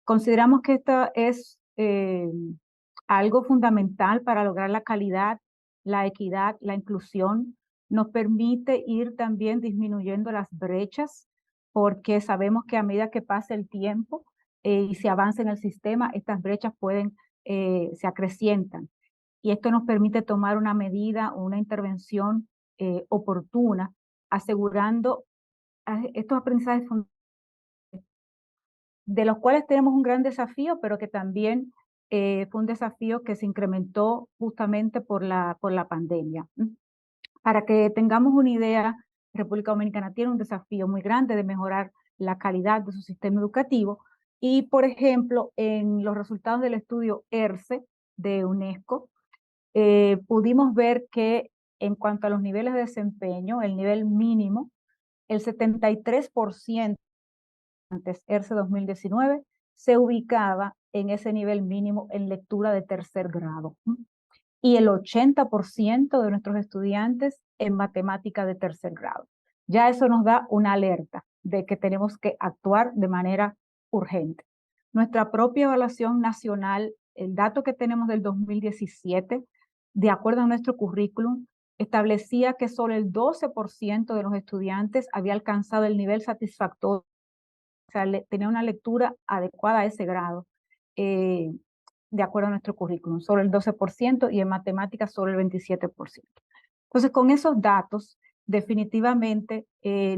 Consideramos que esto es algo fundamental para lograr la calidad, la equidad, la inclusión. Nos permite ir también disminuyendo las brechas, porque sabemos que a medida que pasa el tiempo y se avanza en el sistema, estas brechas se acrecientan. Y esto nos permite tomar una medida o una intervención oportuna, asegurando estos aprendizajes de los cuales tenemos un gran desafío, pero que también fue un desafío que se incrementó justamente por la pandemia. Para que tengamos una idea, República Dominicana tiene un desafío muy grande de mejorar la calidad de su sistema educativo y, por ejemplo, en los resultados del estudio ERCE de UNESCO, pudimos ver que en cuanto a los niveles de desempeño, el nivel mínimo, el 73% antes ERCE 2019, se ubicaba en ese nivel mínimo en lectura de tercer grado. Y el 80% de nuestros estudiantes en matemática de tercer grado. Ya eso nos da una alerta de que tenemos que actuar de manera urgente. Nuestra propia evaluación nacional, el dato que tenemos del 2017, de acuerdo a nuestro currículum, establecía que solo el 12% de los estudiantes había alcanzado el nivel satisfactorio, o sea, tenía una lectura adecuada a ese grado. de acuerdo a nuestro currículum, solo el 12% y en matemáticas solo el 27%. Entonces, con esos datos, definitivamente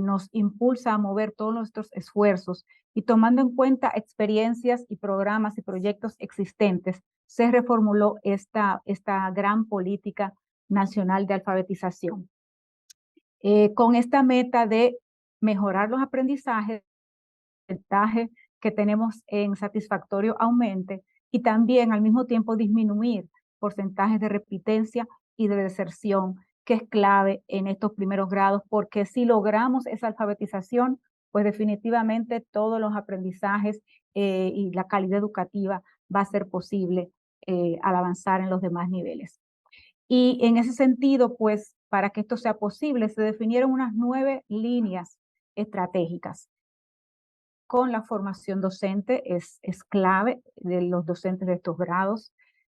nos impulsa a mover todos nuestros esfuerzos y tomando en cuenta experiencias y programas y proyectos existentes, se reformuló esta gran política nacional de alfabetización. Con esta meta de mejorar los aprendizajes, el porcentaje que tenemos en satisfactorio aumente y también al mismo tiempo disminuir porcentajes de repitencia y de deserción, que es clave en estos primeros grados, porque si logramos esa alfabetización, pues definitivamente todos los aprendizajes y la calidad educativa va a ser posible al avanzar en los demás niveles. Y en ese sentido, pues para que esto sea posible, se definieron unas 9 líneas estratégicas. Con la formación docente es clave de los docentes de estos grados,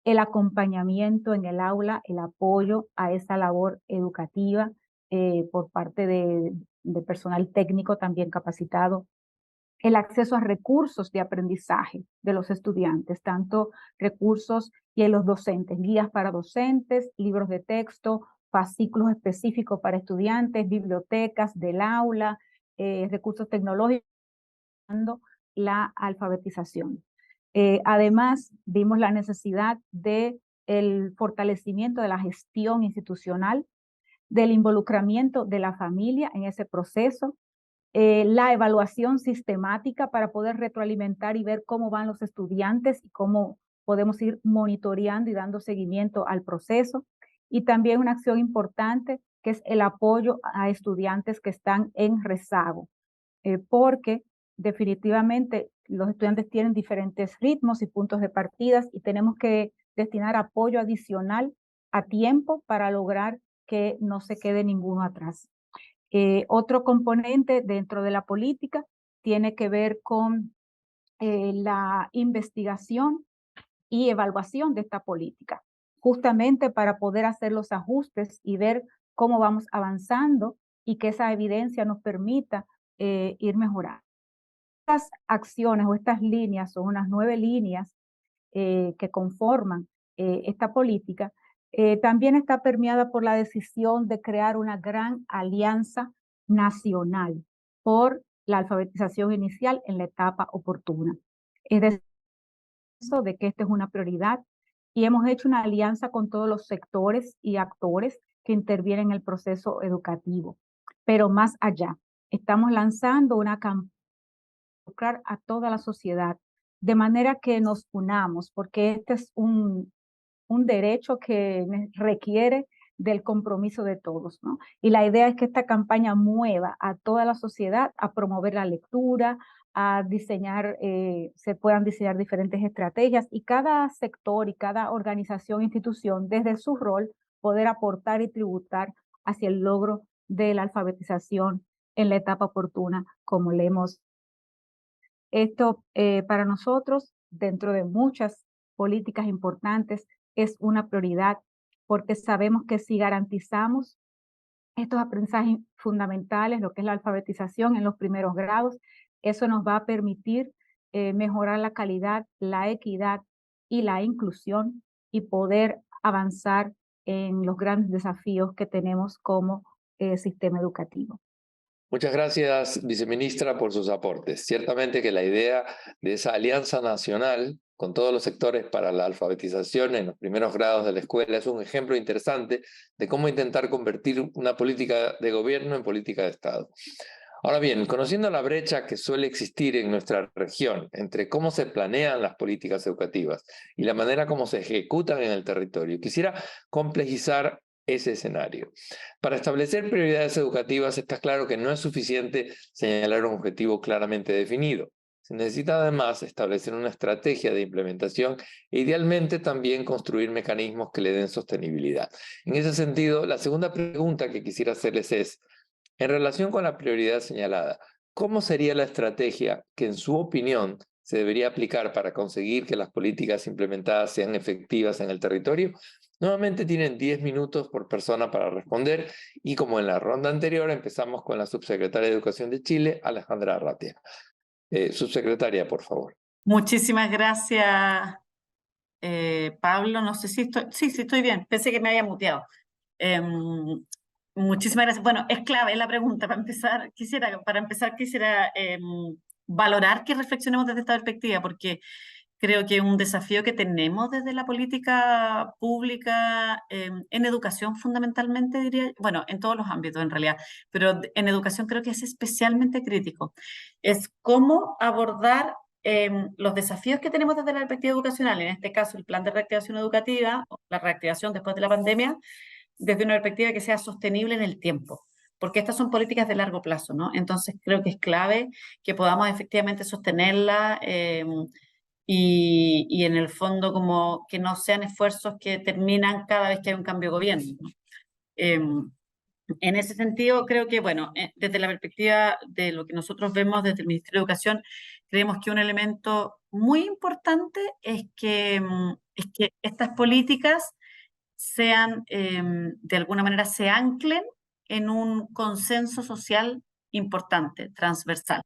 el acompañamiento en el aula, el apoyo a esa labor educativa por parte de personal técnico también capacitado, el acceso a recursos de aprendizaje de los estudiantes, tanto recursos y en los docentes, guías para docentes, libros de texto, fascículos específicos para estudiantes, bibliotecas del aula, recursos tecnológicos, la alfabetización. Además, vimos la necesidad del fortalecimiento de la gestión institucional, del involucramiento de la familia en ese proceso, la evaluación sistemática para poder retroalimentar y ver cómo van los estudiantes y cómo podemos ir monitoreando y dando seguimiento al proceso. Y también una acción importante que es el apoyo a estudiantes que están en rezago, porque definitivamente los estudiantes tienen diferentes ritmos y puntos de partidas y tenemos que destinar apoyo adicional a tiempo para lograr que no se quede ninguno atrás. Otro componente dentro de la política tiene que ver con la investigación y evaluación de esta política, justamente para poder hacer los ajustes y ver cómo vamos avanzando y que esa evidencia nos permita ir mejorando. Estas acciones o estas líneas son unas 9 líneas que conforman esta política. También está permeada por la decisión de crear una gran alianza nacional por la alfabetización inicial en la etapa oportuna. Es decir, de que esta es una prioridad y hemos hecho una alianza con todos los sectores y actores que intervienen en el proceso educativo. Pero más allá, estamos lanzando una campaña a toda la sociedad, de manera que nos unamos, porque este es un derecho que requiere del compromiso de todos, ¿no? Y la idea es que esta campaña mueva a toda la sociedad a promover la lectura, a diseñar, se puedan diseñar diferentes estrategias y cada sector y cada organización, institución, desde su rol, poder aportar y tributar hacia el logro de la alfabetización en la etapa oportuna, como le hemos. Esto para nosotros, dentro de muchas políticas importantes, es una prioridad porque sabemos que si garantizamos estos aprendizajes fundamentales, lo que es la alfabetización en los primeros grados, eso nos va a permitir mejorar la calidad, la equidad y la inclusión y poder avanzar en los grandes desafíos que tenemos como sistema educativo. Muchas gracias, viceministra, por sus aportes. Ciertamente que la idea de esa alianza nacional con todos los sectores para la alfabetización en los primeros grados de la escuela es un ejemplo interesante de cómo intentar convertir una política de gobierno en política de Estado. Ahora bien, conociendo la brecha que suele existir en nuestra región entre cómo se planean las políticas educativas y la manera como se ejecutan en el territorio, quisiera complejizar ese escenario. Para establecer prioridades educativas está claro que no es suficiente señalar un objetivo claramente definido. Se necesita además establecer una estrategia de implementación e idealmente también construir mecanismos que le den sostenibilidad. En ese sentido, la segunda pregunta que quisiera hacerles es, en relación con la prioridad señalada, ¿cómo sería la estrategia que en su opinión se debería aplicar para conseguir que las políticas implementadas sean efectivas en el territorio? Nuevamente tienen 10 minutos por persona para responder y como en la ronda anterior empezamos con la subsecretaria de Educación de Chile, Alejandra Arratia. Subsecretaria, por favor. Muchísimas gracias, Pablo, no sé si estoy, sí, estoy bien, pensé que me había muteado. Muchísimas gracias. Bueno, es clave la pregunta. Para empezar, quisiera valorar que reflexionemos desde esta perspectiva, porque creo que un desafío que tenemos desde la política pública, en educación fundamentalmente, diría, bueno, en todos los ámbitos en realidad, pero en educación creo que es especialmente crítico, es cómo abordar los desafíos que tenemos desde la perspectiva educacional, en este caso el plan de reactivación educativa, o la reactivación después de la pandemia, desde una perspectiva que sea sostenible en el tiempo, porque estas son políticas de largo plazo, ¿no? Entonces creo que es clave que podamos efectivamente sostenerla, y en el fondo como que no sean esfuerzos que terminan cada vez que hay un cambio de gobierno, ¿no? En ese sentido, creo que, bueno, desde la perspectiva de lo que nosotros vemos desde el Ministerio de Educación, creemos que un elemento muy importante es que estas políticas sean, de alguna manera, se anclen en un consenso social importante, transversal.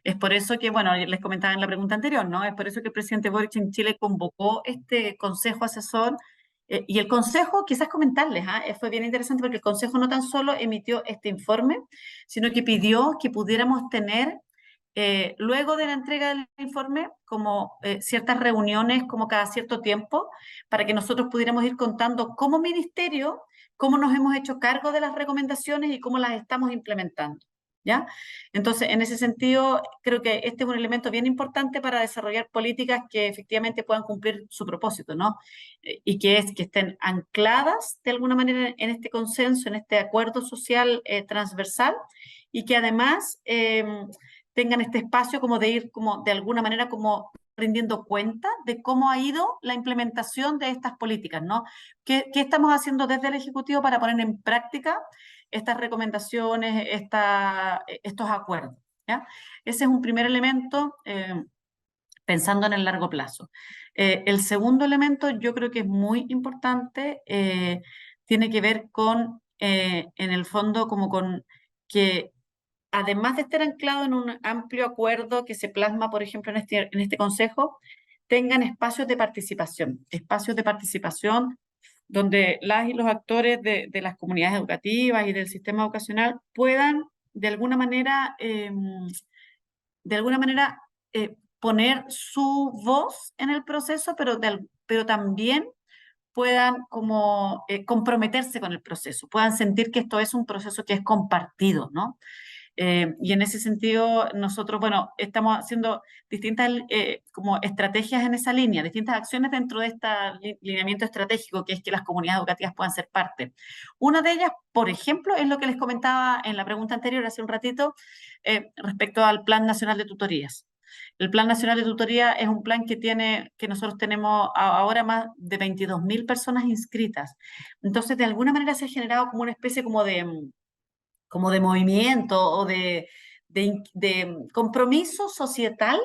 Es por eso que, bueno, les comentaba en la pregunta anterior, ¿no? Es por eso que el presidente Boric en Chile convocó este consejo asesor, y el consejo, quizás comentarles, fue bien interesante porque el consejo no tan solo emitió este informe, sino que pidió que pudiéramos tener, luego de la entrega del informe, como ciertas reuniones como cada cierto tiempo, para que nosotros pudiéramos ir contando como ministerio cómo nos hemos hecho cargo de las recomendaciones y cómo las estamos implementando, ¿ya? Entonces, en ese sentido, creo que este es un elemento bien importante para desarrollar políticas que efectivamente puedan cumplir su propósito, ¿no? Y que es que estén ancladas de alguna manera en este consenso, en este acuerdo social transversal, y que además tengan este espacio como de ir, como de alguna manera, como rindiendo cuenta de cómo ha ido la implementación de estas políticas, ¿no? ¿Qué estamos haciendo desde el Ejecutivo para poner en práctica estas recomendaciones, estos acuerdos? ¿Ya? Ese es un primer elemento, pensando en el largo plazo. El segundo elemento, yo creo que es muy importante, tiene que ver con, en el fondo, como con que, además de estar anclado en un amplio acuerdo que se plasma, por ejemplo, en este consejo, tengan espacios de participación donde las y los actores de las comunidades educativas y del sistema educacional puedan de alguna manera, poner su voz en el proceso, pero también puedan como comprometerse con el proceso, puedan sentir que esto es un proceso que es compartido, ¿no? Y en ese sentido, nosotros, bueno, estamos haciendo distintas como estrategias en esa línea, distintas acciones dentro de este lineamiento estratégico, que es que las comunidades educativas puedan ser parte. Una de ellas, por ejemplo, es lo que les comentaba en la pregunta anterior, hace un ratito, respecto al Plan Nacional de Tutorías. El Plan Nacional de Tutoría es un plan que nosotros tenemos ahora más de 22.000 personas inscritas. Entonces, de alguna manera se ha generado como una especie como de movimiento o de compromiso societal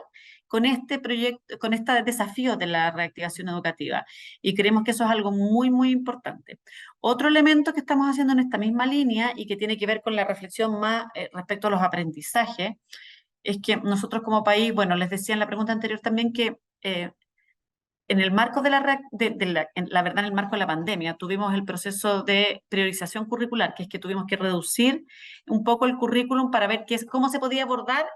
con este proyecto, con este desafío de la reactivación educativa. Y creemos que eso es algo muy, muy importante. Otro elemento que estamos haciendo en esta misma línea y que tiene que ver con la reflexión más respecto a los aprendizajes, es que nosotros como país, bueno, les decía en la pregunta anterior también que en el marco de la verdad, en el marco de la pandemia, tuvimos el proceso de priorización curricular, que es que tuvimos que reducir un poco el currículum para ver cómo se podía abordar.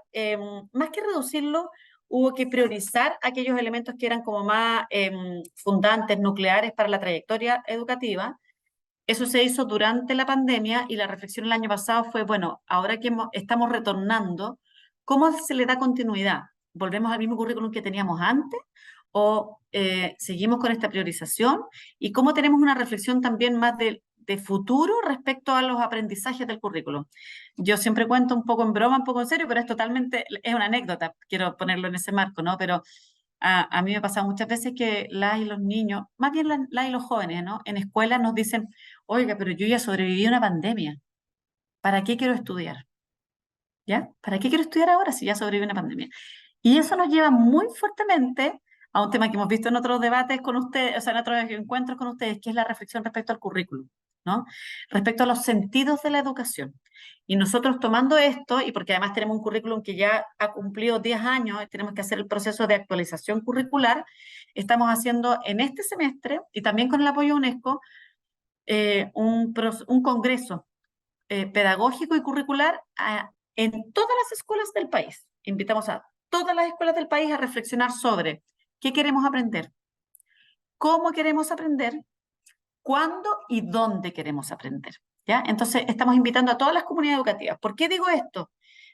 Más que reducirlo, hubo que priorizar aquellos elementos que eran como más fundantes, nucleares para la trayectoria educativa. Eso se hizo durante la pandemia y la reflexión el año pasado fue, bueno, ahora que estamos retornando, ¿cómo se le da continuidad? ¿Volvemos al mismo currículum que teníamos antes? ¿O seguimos con esta priorización? ¿Y cómo tenemos una reflexión también más de futuro respecto a los aprendizajes del currículum? Yo siempre cuento un poco en broma, un poco en serio, pero es una anécdota, quiero ponerlo en ese marco, ¿no? Pero a mí me ha pasado muchas veces que las y los niños, más bien las y los jóvenes, ¿no? En escuelas nos dicen, oiga, pero yo ya sobreviví a una pandemia, ¿para qué quiero estudiar? ¿Ya? ¿Para qué quiero estudiar ahora si ya sobreviví a una pandemia? Y eso nos lleva muy fuertemente a un tema que hemos visto en otros debates con ustedes, o sea, en otros encuentros con ustedes, que es la reflexión respecto al currículum. ¿no? Respecto a los sentidos de la educación. Y nosotros tomando esto, y porque además tenemos un currículum que ya ha cumplido 10 años, y tenemos que hacer el proceso de actualización curricular, estamos haciendo en este semestre, y también con el apoyo de UNESCO, un congreso pedagógico y curricular en todas las escuelas del país. Invitamos a todas las escuelas del país a reflexionar sobre qué queremos aprender, cómo queremos aprender, cuándo y dónde queremos aprender. ¿Ya? Entonces, estamos invitando a todas las comunidades educativas. ¿Por qué digo esto?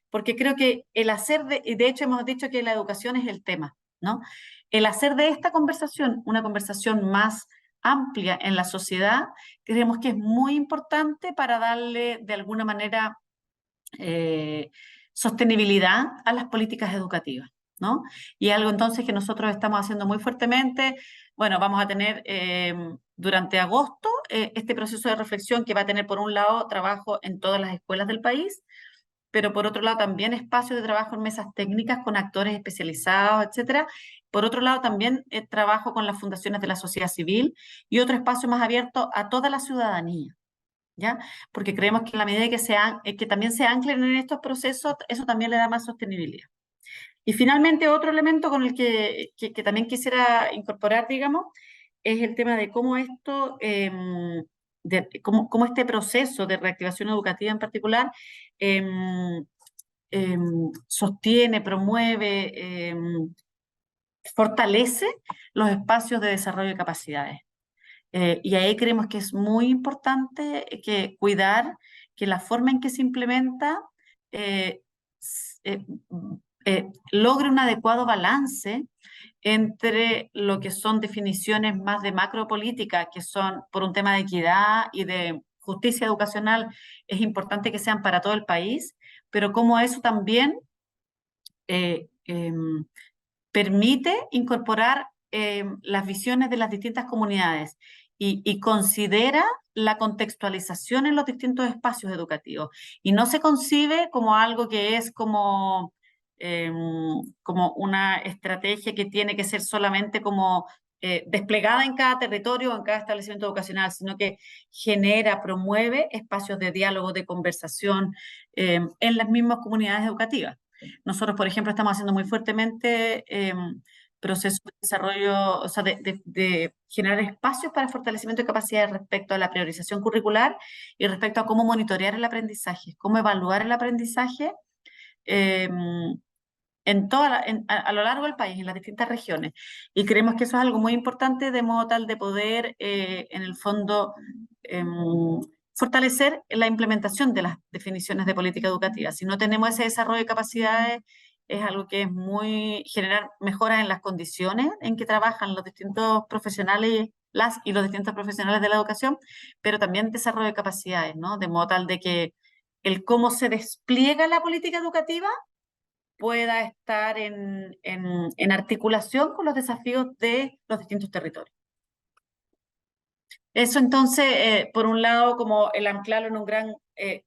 Porque creo que el hacer y de hecho hemos dicho que la educación es el tema, ¿no? El hacer de esta conversación una conversación más amplia en la sociedad, creemos que es muy importante para darle de alguna manera sostenibilidad a las políticas educativas, ¿no? Y algo entonces que nosotros estamos haciendo muy fuertemente. Bueno, vamos a tener durante agosto este proceso de reflexión que va a tener por un lado trabajo en todas las escuelas del país, pero por otro lado también espacios de trabajo en mesas técnicas con actores especializados, etcétera. Por otro lado también trabajo con las fundaciones de la sociedad civil y otro espacio más abierto a toda la ciudadanía. ¿Ya? Porque creemos que en la medida que también se anclen en estos procesos, eso también le da más sostenibilidad. Y finalmente, otro elemento con el que también quisiera incorporar, digamos, es el tema de cómo esto, cómo este proceso de reactivación educativa en particular sostiene, promueve, fortalece los espacios de desarrollo de capacidades. Y ahí creemos que es muy importante que cuidar que la forma en que se implementa eh, logre un adecuado balance entre lo que son definiciones más de macropolítica, que son por un tema de equidad y de justicia educacional, es importante que sean para todo el país, pero como eso también permite incorporar las visiones de las distintas comunidades y considera la contextualización en los distintos espacios educativos. Y no se concibe como algo que es como una estrategia que tiene que ser solamente como desplegada en cada territorio o en cada establecimiento educacional, sino que genera, promueve espacios de diálogo, de conversación en las mismas comunidades educativas. Nosotros, por ejemplo, estamos haciendo muy fuertemente procesos de desarrollo, o sea, de generar espacios para fortalecimiento de capacidades respecto a la priorización curricular y respecto a cómo monitorear el aprendizaje, cómo evaluar el aprendizaje a lo largo del país, en las distintas regiones. Y creemos que eso es algo muy importante, de modo tal de poder, en el fondo, fortalecer la implementación de las definiciones de política educativa. Si no tenemos ese desarrollo de capacidades, es algo que es generar mejoras en las condiciones en que trabajan los distintos profesionales, y los distintos profesionales de la educación, pero también desarrollo de capacidades, ¿no? De modo tal de que el cómo se despliega la política educativa pueda estar en articulación con los desafíos de los distintos territorios. Eso entonces, por un lado, como el anclarlo en un gran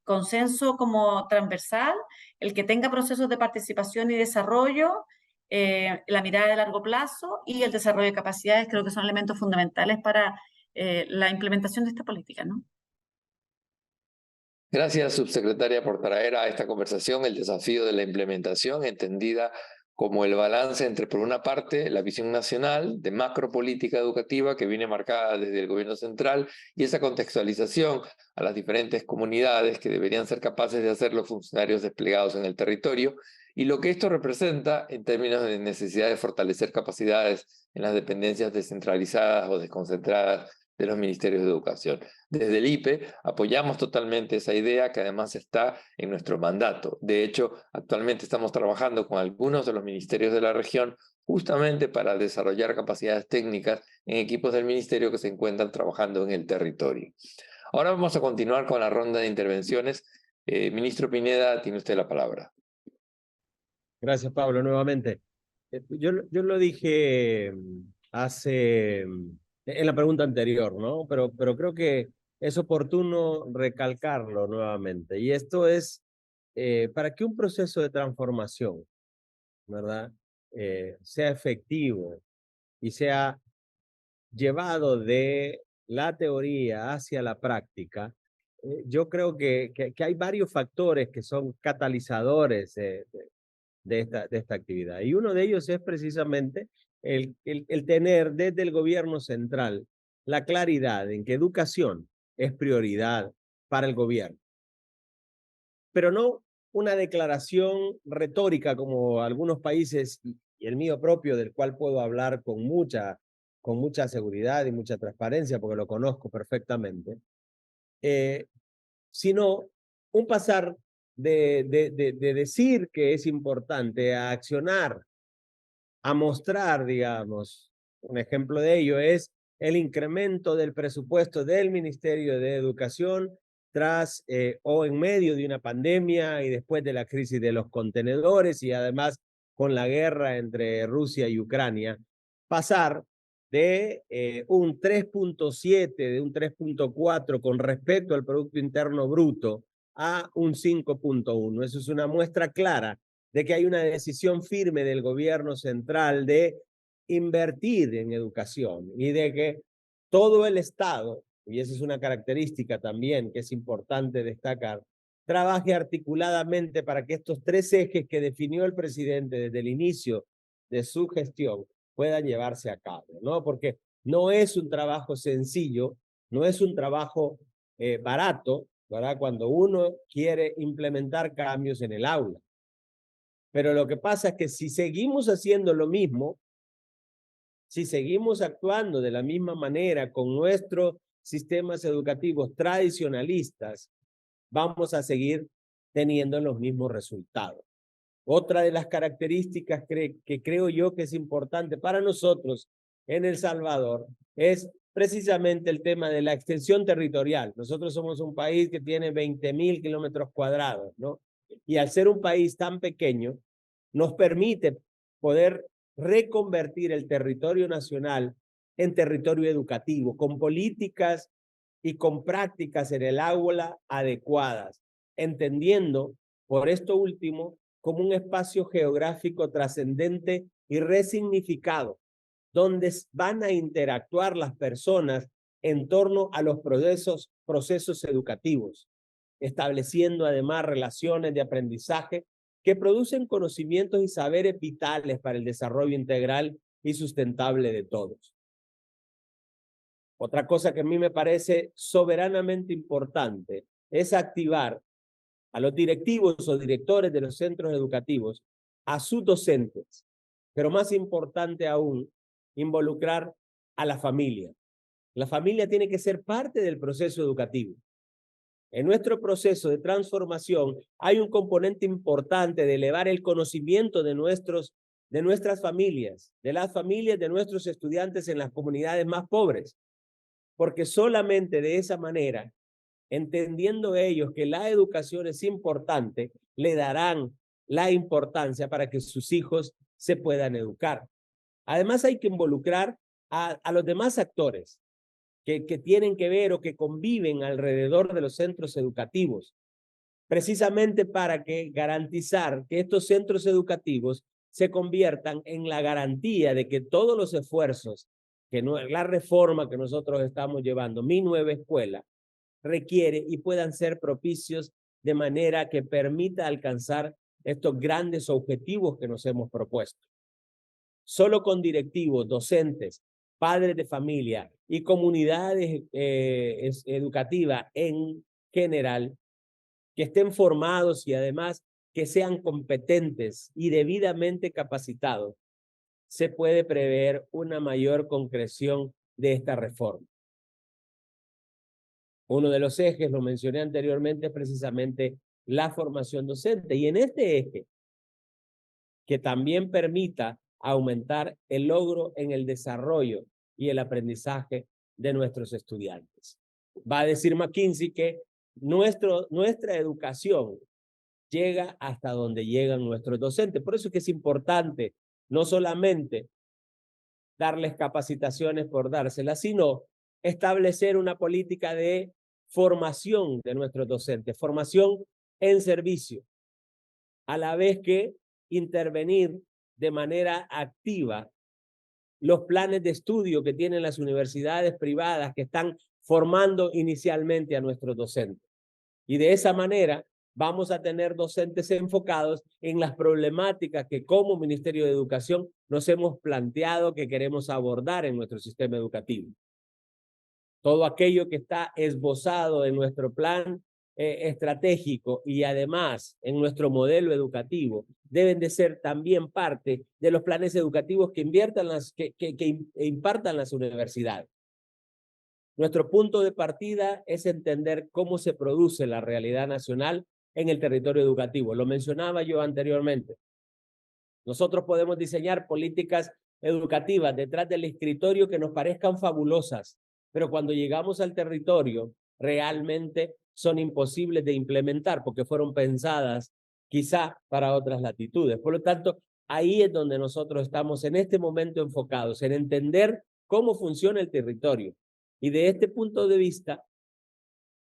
consenso como transversal, el que tenga procesos de participación y desarrollo, la mirada de largo plazo y el desarrollo de capacidades, creo que son elementos fundamentales para la implementación de esta política, ¿no? Gracias, subsecretaria, por traer a esta conversación el desafío de la implementación, entendida como el balance entre, por una parte, la visión nacional de macropolítica educativa que viene marcada desde el gobierno central y esa contextualización a las diferentes comunidades que deberían ser capaces de hacer los funcionarios desplegados en el territorio, y lo que esto representa en términos de necesidad de fortalecer capacidades en las dependencias descentralizadas o desconcentradas de los ministerios de educación. Desde el IPE apoyamos totalmente esa idea que además está en nuestro mandato. De hecho, actualmente estamos trabajando con algunos de los ministerios de la región justamente para desarrollar capacidades técnicas en equipos del ministerio que se encuentran trabajando en el territorio. Ahora vamos a continuar con la ronda de intervenciones. Ministro Pineda, tiene usted la palabra. Gracias, Pablo, nuevamente. Yo lo dije en la pregunta anterior, ¿no? Pero creo que es oportuno recalcarlo nuevamente. Y esto es para que un proceso de transformación, ¿verdad? Sea efectivo y sea llevado de la teoría hacia la práctica, yo creo que hay varios factores que son catalizadores de esta actividad. Y uno de ellos es precisamente el tener desde el gobierno central la claridad en que educación es prioridad para el gobierno. Pero no una declaración retórica como algunos países y el mío propio, del cual puedo hablar con mucha seguridad y mucha transparencia, porque lo conozco perfectamente, sino un pasar de decir que es importante a accionar, a mostrar, digamos. Un ejemplo de ello es el incremento del presupuesto del Ministerio de Educación tras o en medio de una pandemia y después de la crisis de los contenedores y además con la guerra entre Rusia y Ucrania, pasar de un 3.7, de un 3.4 con respecto al Producto Interno Bruto a un 5.1. Eso es una muestra clara de que hay una decisión firme del gobierno central de invertir en educación y de que todo el Estado, y esa es una característica también que es importante destacar, trabaje articuladamente para que estos tres ejes que definió el presidente desde el inicio de su gestión puedan llevarse a cabo, ¿no? Porque no es un trabajo sencillo, no es un trabajo barato, ¿verdad? Cuando uno quiere implementar cambios en el aula. Pero lo que pasa es que si seguimos haciendo lo mismo, si seguimos actuando de la misma manera con nuestros sistemas educativos tradicionalistas, vamos a seguir teniendo los mismos resultados. Otra de las características que creo yo que es importante para nosotros en El Salvador es precisamente el tema de la extensión territorial. Nosotros somos un país que tiene 20.000 kilómetros cuadrados, ¿no? Y al ser un país tan pequeño, nos permite poder reconvertir el territorio nacional en territorio educativo, con políticas y con prácticas en el aula adecuadas, entendiendo por esto último como un espacio geográfico trascendente y resignificado, donde van a interactuar las personas en torno a los procesos educativos, estableciendo además relaciones de aprendizaje que producen conocimientos y saberes vitales para el desarrollo integral y sustentable de todos. Otra cosa que a mí me parece soberanamente importante es activar a los directivos o directores de los centros educativos, a sus docentes, pero más importante aún, involucrar a la familia. La familia tiene que ser parte del proceso educativo. En nuestro proceso de transformación hay un componente importante de elevar el conocimiento de nuestras familias, de las familias de nuestros estudiantes en las comunidades más pobres, porque solamente de esa manera, entendiendo ellos que la educación es importante, le darán la importancia para que sus hijos se puedan educar. Además hay que involucrar a los demás actores que tienen que ver o que conviven alrededor de los centros educativos, precisamente para garantizar que estos centros educativos se conviertan en la garantía de que todos los esfuerzos, que la reforma que nosotros estamos llevando, Mi Nueva Escuela, requiere y puedan ser propicios de manera que permita alcanzar estos grandes objetivos que nos hemos propuesto. Solo con directivos, docentes, padres de familia y comunidades educativas en general que estén formados y además que sean competentes y debidamente capacitados, se puede prever una mayor concreción de esta reforma. Uno de los ejes, lo mencioné anteriormente, es precisamente la formación docente. Y en este eje, que también permita aumentar el logro en el desarrollo y el aprendizaje de nuestros estudiantes. Va a decir McKinsey que nuestra educación llega hasta donde llegan nuestros docentes. Por eso es que es importante no solamente darles capacitaciones por dárselas, sino establecer una política de formación de nuestros docentes, formación en servicio, a la vez que intervenir de manera activa los planes de estudio que tienen las universidades privadas que están formando inicialmente a nuestros docentes. Y de esa manera vamos a tener docentes enfocados en las problemáticas que como Ministerio de Educación nos hemos planteado que queremos abordar en nuestro sistema educativo. Todo aquello que está esbozado en nuestro plan estratégico y además en nuestro modelo educativo deben de ser también parte de los planes educativos que impartan las universidades. Nuestro punto de partida es entender cómo se produce la realidad nacional en el territorio educativo. Lo mencionaba yo anteriormente. Nosotros podemos diseñar políticas educativas detrás del escritorio que nos parezcan fabulosas, pero cuando llegamos al territorio realmente son imposibles de implementar porque fueron pensadas quizá para otras latitudes. Por lo tanto, ahí es donde nosotros estamos en este momento enfocados, en entender cómo funciona el territorio. Y de este punto de vista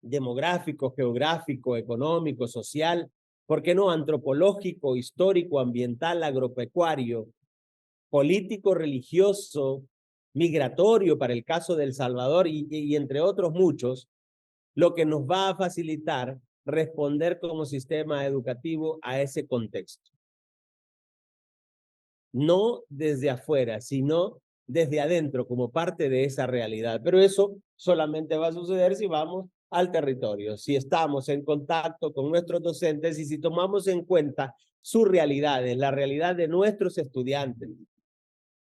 demográfico, geográfico, económico, social, ¿por qué no antropológico, histórico, ambiental, agropecuario, político, religioso, migratorio para el caso de El Salvador y entre otros muchos, lo que nos va a facilitar responder como sistema educativo a ese contexto? No desde afuera, sino desde adentro, como parte de esa realidad. Pero eso solamente va a suceder si vamos al territorio, si estamos en contacto con nuestros docentes y si tomamos en cuenta sus realidades, la realidad de nuestros estudiantes.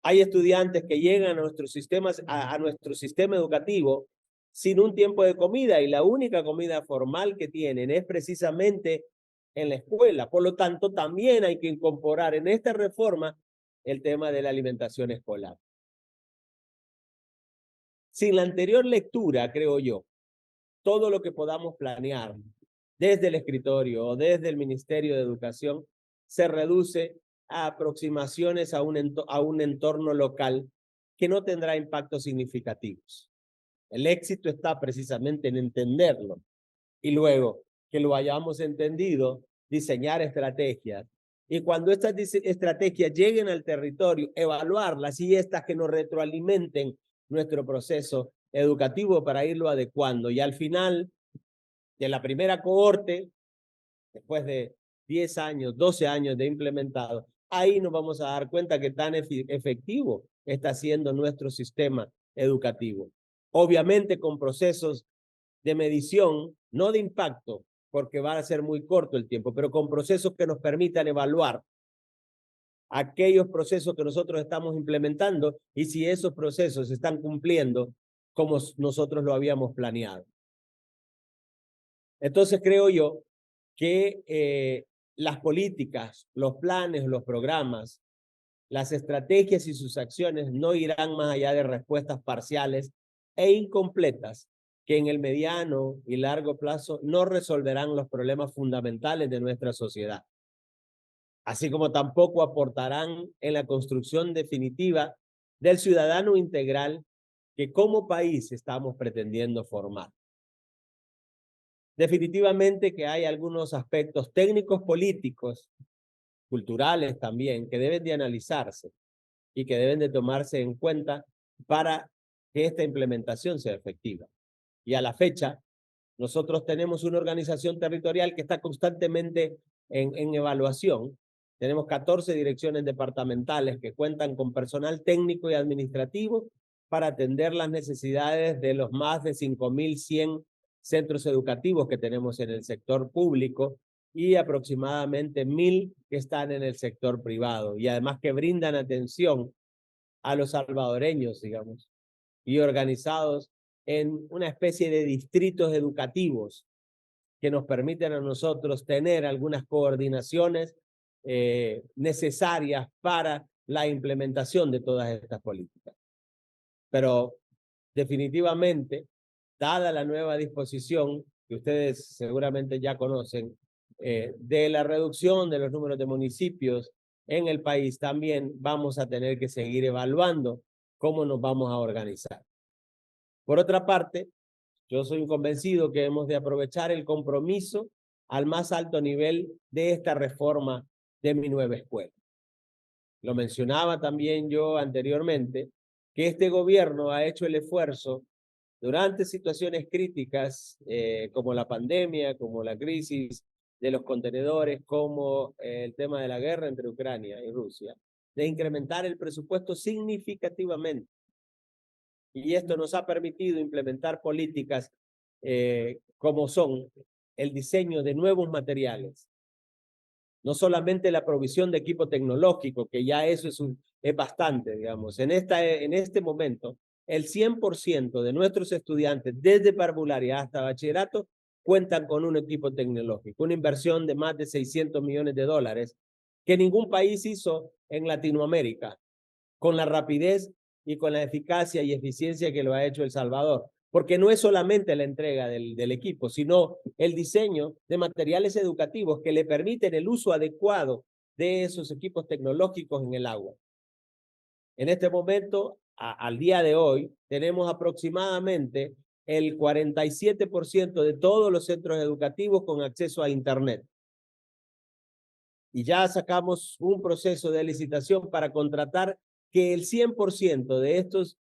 Hay estudiantes que llegan a nuestro sistema educativo sin un tiempo de comida y la única comida formal que tienen es precisamente en la escuela. Por lo tanto, también hay que incorporar en esta reforma el tema de la alimentación escolar. Sin la anterior lectura, creo yo, todo lo que podamos planear desde el escritorio o desde el Ministerio de Educación se reduce a aproximaciones a un entorno local que no tendrá impactos significativos. El éxito está precisamente en entenderlo y luego que lo hayamos entendido, diseñar estrategias. Y cuando estas estrategias lleguen al territorio, evaluarlas y estas que nos retroalimenten nuestro proceso educativo para irlo adecuando. Y al final de la primera cohorte, después de 10 años, 12 años de implementado, ahí nos vamos a dar cuenta que tan efectivo está siendo nuestro sistema educativo. Obviamente con procesos de medición, no de impacto, porque va a ser muy corto el tiempo, pero con procesos que nos permitan evaluar aquellos procesos que nosotros estamos implementando y si esos procesos se están cumpliendo como nosotros lo habíamos planeado. Entonces creo yo que las políticas, los planes, los programas, las estrategias y sus acciones no irán más allá de respuestas parciales e incompletas que en el mediano y largo plazo no resolverán los problemas fundamentales de nuestra sociedad, así como tampoco aportarán en la construcción definitiva del ciudadano integral que como país estamos pretendiendo formar. Definitivamente que hay algunos aspectos técnicos, políticos, culturales también, que deben de analizarse y que deben de tomarse en cuenta para que esta implementación sea efectiva. Y a la fecha, nosotros tenemos una organización territorial que está constantemente en evaluación. Tenemos 14 direcciones departamentales que cuentan con personal técnico y administrativo para atender las necesidades de los más de 5.100 centros educativos que tenemos en el sector público y aproximadamente 1.000 que están en el sector privado y además que brindan atención a los salvadoreños, digamos, y organizados en una especie de distritos educativos que nos permiten a nosotros tener algunas coordinaciones necesarias para la implementación de todas estas políticas. Pero definitivamente, dada la nueva disposición que ustedes seguramente ya conocen, de la reducción de los números de municipios en el país, también vamos a tener que seguir evaluando cómo nos vamos a organizar. Por otra parte, yo soy un convencido que hemos de aprovechar el compromiso al más alto nivel de esta reforma de mi nueva escuela. lo mencionaba también yo anteriormente, que este gobierno ha hecho el esfuerzo durante situaciones críticas como la pandemia, como la crisis de los contenedores, como el tema de la guerra entre Ucrania y Rusia, de incrementar el presupuesto significativamente. Y esto nos ha permitido implementar políticas como son el diseño de nuevos materiales, no solamente la provisión de equipo tecnológico, que ya eso es bastante, digamos. En este momento, el 100% de nuestros estudiantes, desde parvularia hasta bachillerato, cuentan con un equipo tecnológico, una inversión de más de $600 millones que ningún país hizo en Latinoamérica, con la rapidez y con la eficacia y eficiencia que lo ha hecho El Salvador. Porque no es solamente la entrega del equipo, sino el diseño de materiales educativos que le permiten el uso adecuado de esos equipos tecnológicos en el agua. En este momento, al día de hoy, tenemos aproximadamente el 47% de todos los centros educativos con acceso a Internet. Y ya sacamos un proceso de licitación para contratar que el 100% de estos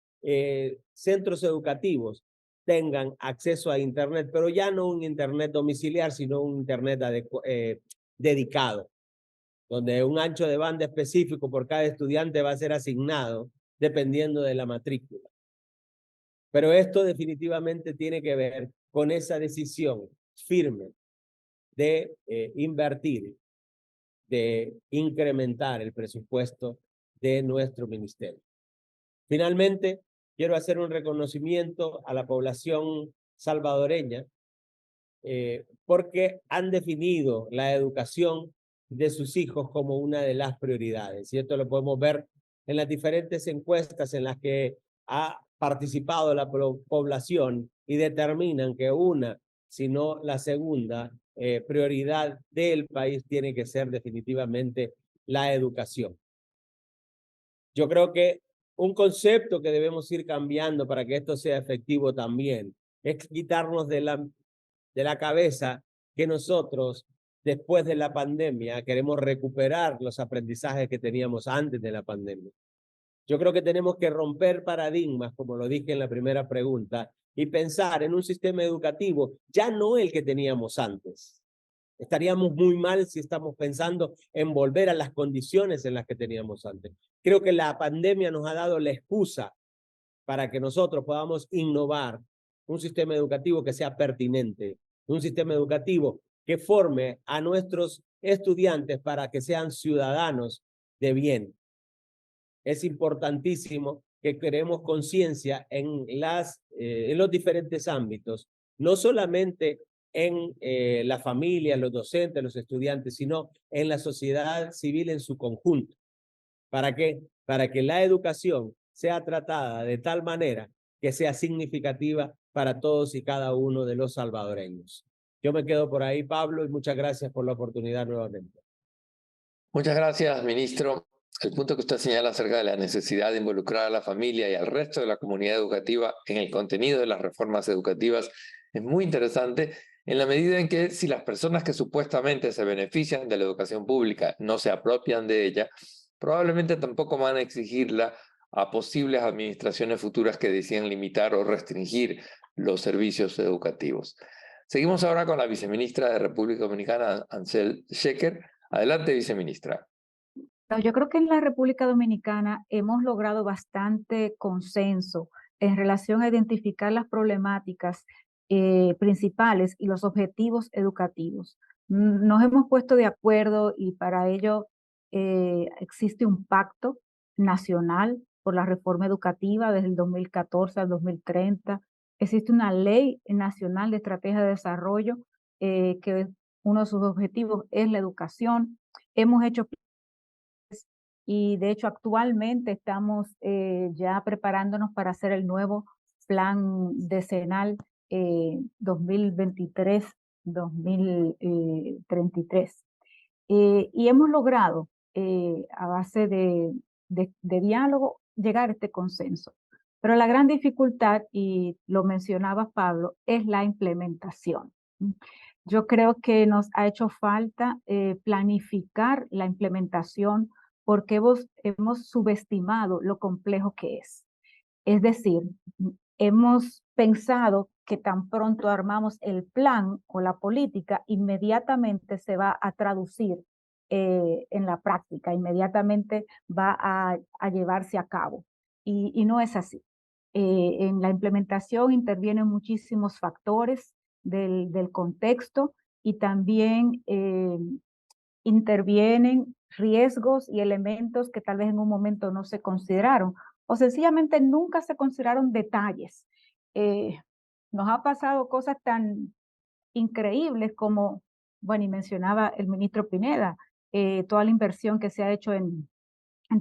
centros educativos tengan acceso a Internet, pero ya no un Internet domiciliar, sino un Internet dedicado, donde un ancho de banda específico por cada estudiante va a ser asignado dependiendo de la matrícula. Pero esto definitivamente tiene que ver con esa decisión firme de invertir, de incrementar el presupuesto de nuestro ministerio. Finalmente, quiero hacer un reconocimiento a la población salvadoreña porque han definido la educación de sus hijos como una de las prioridades. Y esto lo podemos ver en las diferentes encuestas en las que ha participado la población y determinan que una, sino la segunda prioridad del país tiene que ser definitivamente la educación. Yo creo que un concepto que debemos ir cambiando para que esto sea efectivo también es quitarnos de la cabeza que nosotros, después de la pandemia, queremos recuperar los aprendizajes que teníamos antes de la pandemia. Yo creo que tenemos que romper paradigmas, como lo dije en la primera pregunta, y pensar en un sistema educativo ya no el que teníamos antes. Estaríamos muy mal si estamos pensando en volver a las condiciones en las que teníamos antes. Creo que la pandemia nos ha dado la excusa para que nosotros podamos innovar un sistema educativo que sea pertinente, un sistema educativo que forme a nuestros estudiantes para que sean ciudadanos de bien. Es importantísimo que creemos conciencia en los diferentes ámbitos, no solamente en la familia, los docentes, los estudiantes, sino en la sociedad civil en su conjunto. ¿Para qué? Para que la educación sea tratada de tal manera que sea significativa para todos y cada uno de los salvadoreños. Yo me quedo por ahí, Pablo, y muchas gracias por la oportunidad nuevamente. Muchas gracias, ministro. El punto que usted señala acerca de la necesidad de involucrar a la familia y al resto de la comunidad educativa en el contenido de las reformas educativas es muy interesante en la medida en que si las personas que supuestamente se benefician de la educación pública no se apropian de ella, probablemente tampoco van a exigirla a posibles administraciones futuras que decidan limitar o restringir los servicios educativos. Seguimos ahora con la viceministra de República Dominicana, Ansel Sheker. Adelante, viceministra. Yo creo que en la República Dominicana hemos logrado bastante consenso en relación a identificar las problemáticas principales y los objetivos educativos. Nos hemos puesto de acuerdo y para ello existe un pacto nacional por la reforma educativa desde el 2014 al 2030. Existe una ley nacional de estrategia de desarrollo que uno de sus objetivos es la educación. Hemos hecho y de hecho actualmente estamos ya preparándonos para hacer el nuevo plan decenal 2023-2033. Y hemos logrado a base de diálogo llegar a este consenso. Pero la gran dificultad, y lo mencionaba Pablo, es la implementación. Yo creo que nos ha hecho falta planificar la implementación porque hemos subestimado lo complejo que es. Es decir, hemos pensado que tan pronto armamos el plan o la política, inmediatamente se va a traducir en la práctica, inmediatamente va a llevarse a cabo. Y no es así. En la implementación intervienen muchísimos factores del contexto y también intervienen riesgos y elementos que tal vez en un momento no se consideraron o sencillamente nunca se consideraron detalles. Nos ha pasado cosas tan increíbles como, bueno, y mencionaba el ministro Pineda, toda la inversión que se ha hecho en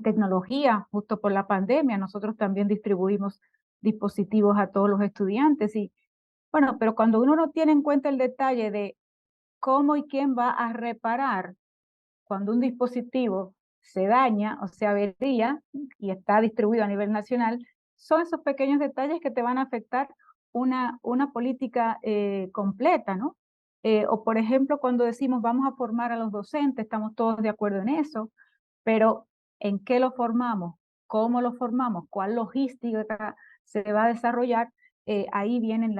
tecnología justo por la pandemia. Nosotros también distribuimos dispositivos a todos los estudiantes y bueno, pero cuando uno no tiene en cuenta el detalle de cómo y quién va a reparar cuando un dispositivo se daña o se avería y está distribuido a nivel nacional, son esos pequeños detalles que te van a afectar una política completa, ¿no? O por ejemplo, cuando decimos vamos a formar a los docentes, estamos todos de acuerdo en eso, pero ¿en qué lo formamos? ¿Cómo lo formamos? ¿Cuál logística se va a desarrollar? Ahí vienen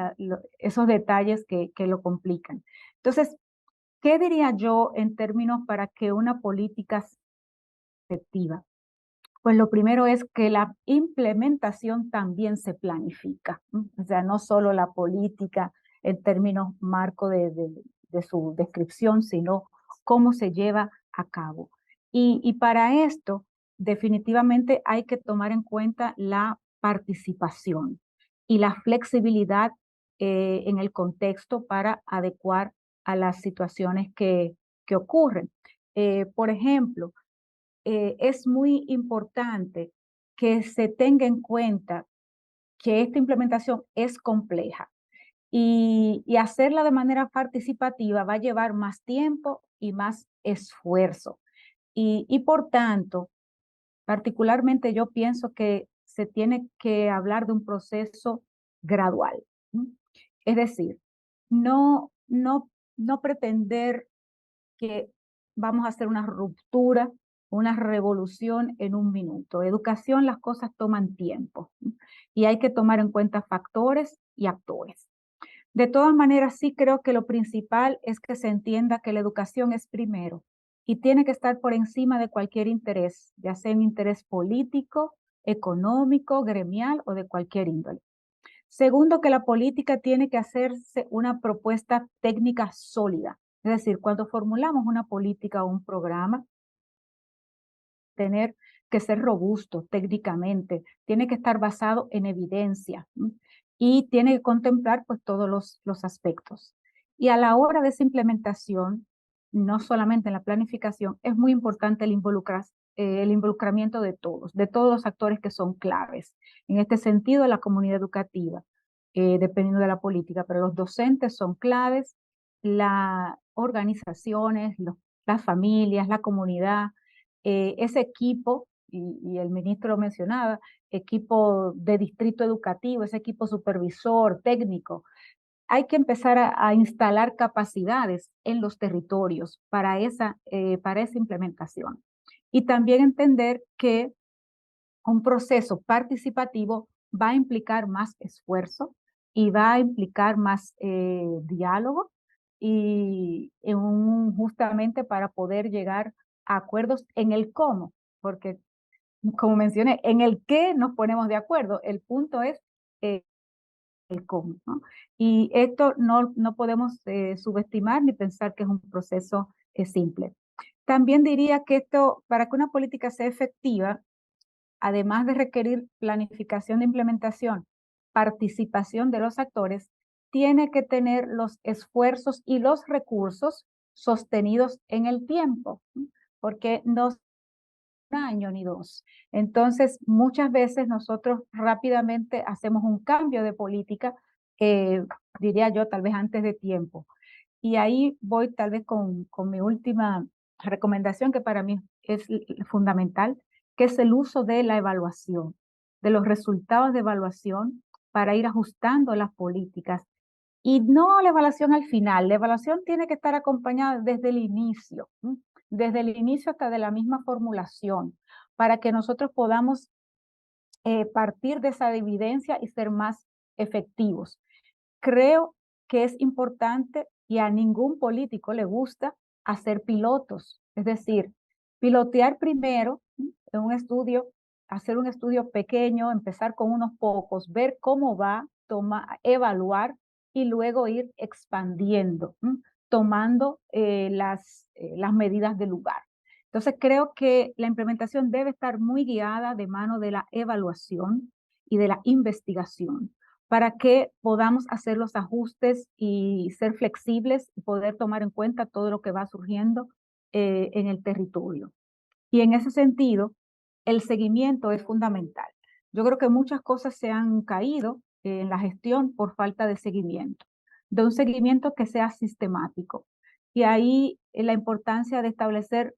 esos detalles que lo complican. Entonces, ¿qué diría yo en términos para que una política sea efectiva? Pues lo primero es que la implementación también se planifica, ¿no? O sea, no solo la política en términos marco de su descripción, sino cómo se lleva a cabo. Y para esto, definitivamente hay que tomar en cuenta la participación y la flexibilidad en el contexto para adecuar a las situaciones que ocurren. Por ejemplo, es muy importante que se tenga en cuenta que esta implementación es compleja y hacerla de manera participativa va a llevar más tiempo y más esfuerzo. Y por tanto, particularmente yo pienso que se tiene que hablar de un proceso gradual. Es decir, no pretender que vamos a hacer una ruptura, una revolución en un minuto. Educación, las cosas toman tiempo y hay que tomar en cuenta factores y actores. De todas maneras, sí creo que lo principal es que se entienda que la educación es primero y tiene que estar por encima de cualquier interés, ya sea un interés político, económico, gremial o de cualquier índole. Segundo, que la política tiene que hacerse una propuesta técnica sólida. Es decir, cuando formulamos una política o un programa, tener que ser robusto técnicamente, tiene que estar basado en evidencia, ¿sí? Y tiene que contemplar pues todos los aspectos. Y a la hora de esa implementación, no solamente en la planificación, es muy importante el involucramiento de todos los actores que son claves. En este sentido, la comunidad educativa, dependiendo de la política, pero los docentes son claves, las organizaciones, las familias, la comunidad, ese equipo, y el ministro lo mencionaba, equipo de distrito educativo, ese equipo supervisor, técnico, hay que empezar a instalar capacidades en los territorios para esa implementación. Y también entender que un proceso participativo va a implicar más esfuerzo y va a implicar más diálogo y justamente para poder llegar a acuerdos en el cómo, porque como mencioné, en el qué nos ponemos de acuerdo, el punto es el cómo, ¿no? Y esto no podemos subestimar ni pensar que es un proceso simple. También diría que esto, para que una política sea efectiva, además de requerir planificación de implementación, participación de los actores, tiene que tener los esfuerzos y los recursos sostenidos en el tiempo, porque no es un año ni dos. Entonces, muchas veces nosotros rápidamente hacemos un cambio de política, diría yo, tal vez antes de tiempo. Y ahí voy tal vez con mi última recomendación, que para mí es fundamental, que es el uso de la evaluación, de los resultados de evaluación para ir ajustando las políticas. Y no la evaluación al final, la evaluación tiene que estar acompañada desde el inicio, desde el inicio hasta de la misma formulación, para que nosotros podamos partir de esa evidencia y ser más efectivos. Creo que es importante y a ningún político le gusta hacer pilotos, es decir, pilotear primero en un estudio, hacer un estudio pequeño, empezar con unos pocos, ver cómo va, evaluar y luego ir expandiendo, tomando las medidas del lugar. Entonces creo que la implementación debe estar muy guiada de mano de la evaluación y de la investigación para que podamos hacer los ajustes y ser flexibles y poder tomar en cuenta todo lo que va surgiendo en el territorio. Y en ese sentido, el seguimiento es fundamental. Yo creo que muchas cosas se han caído en la gestión por falta de un seguimiento que sea sistemático. Y ahí la importancia de establecer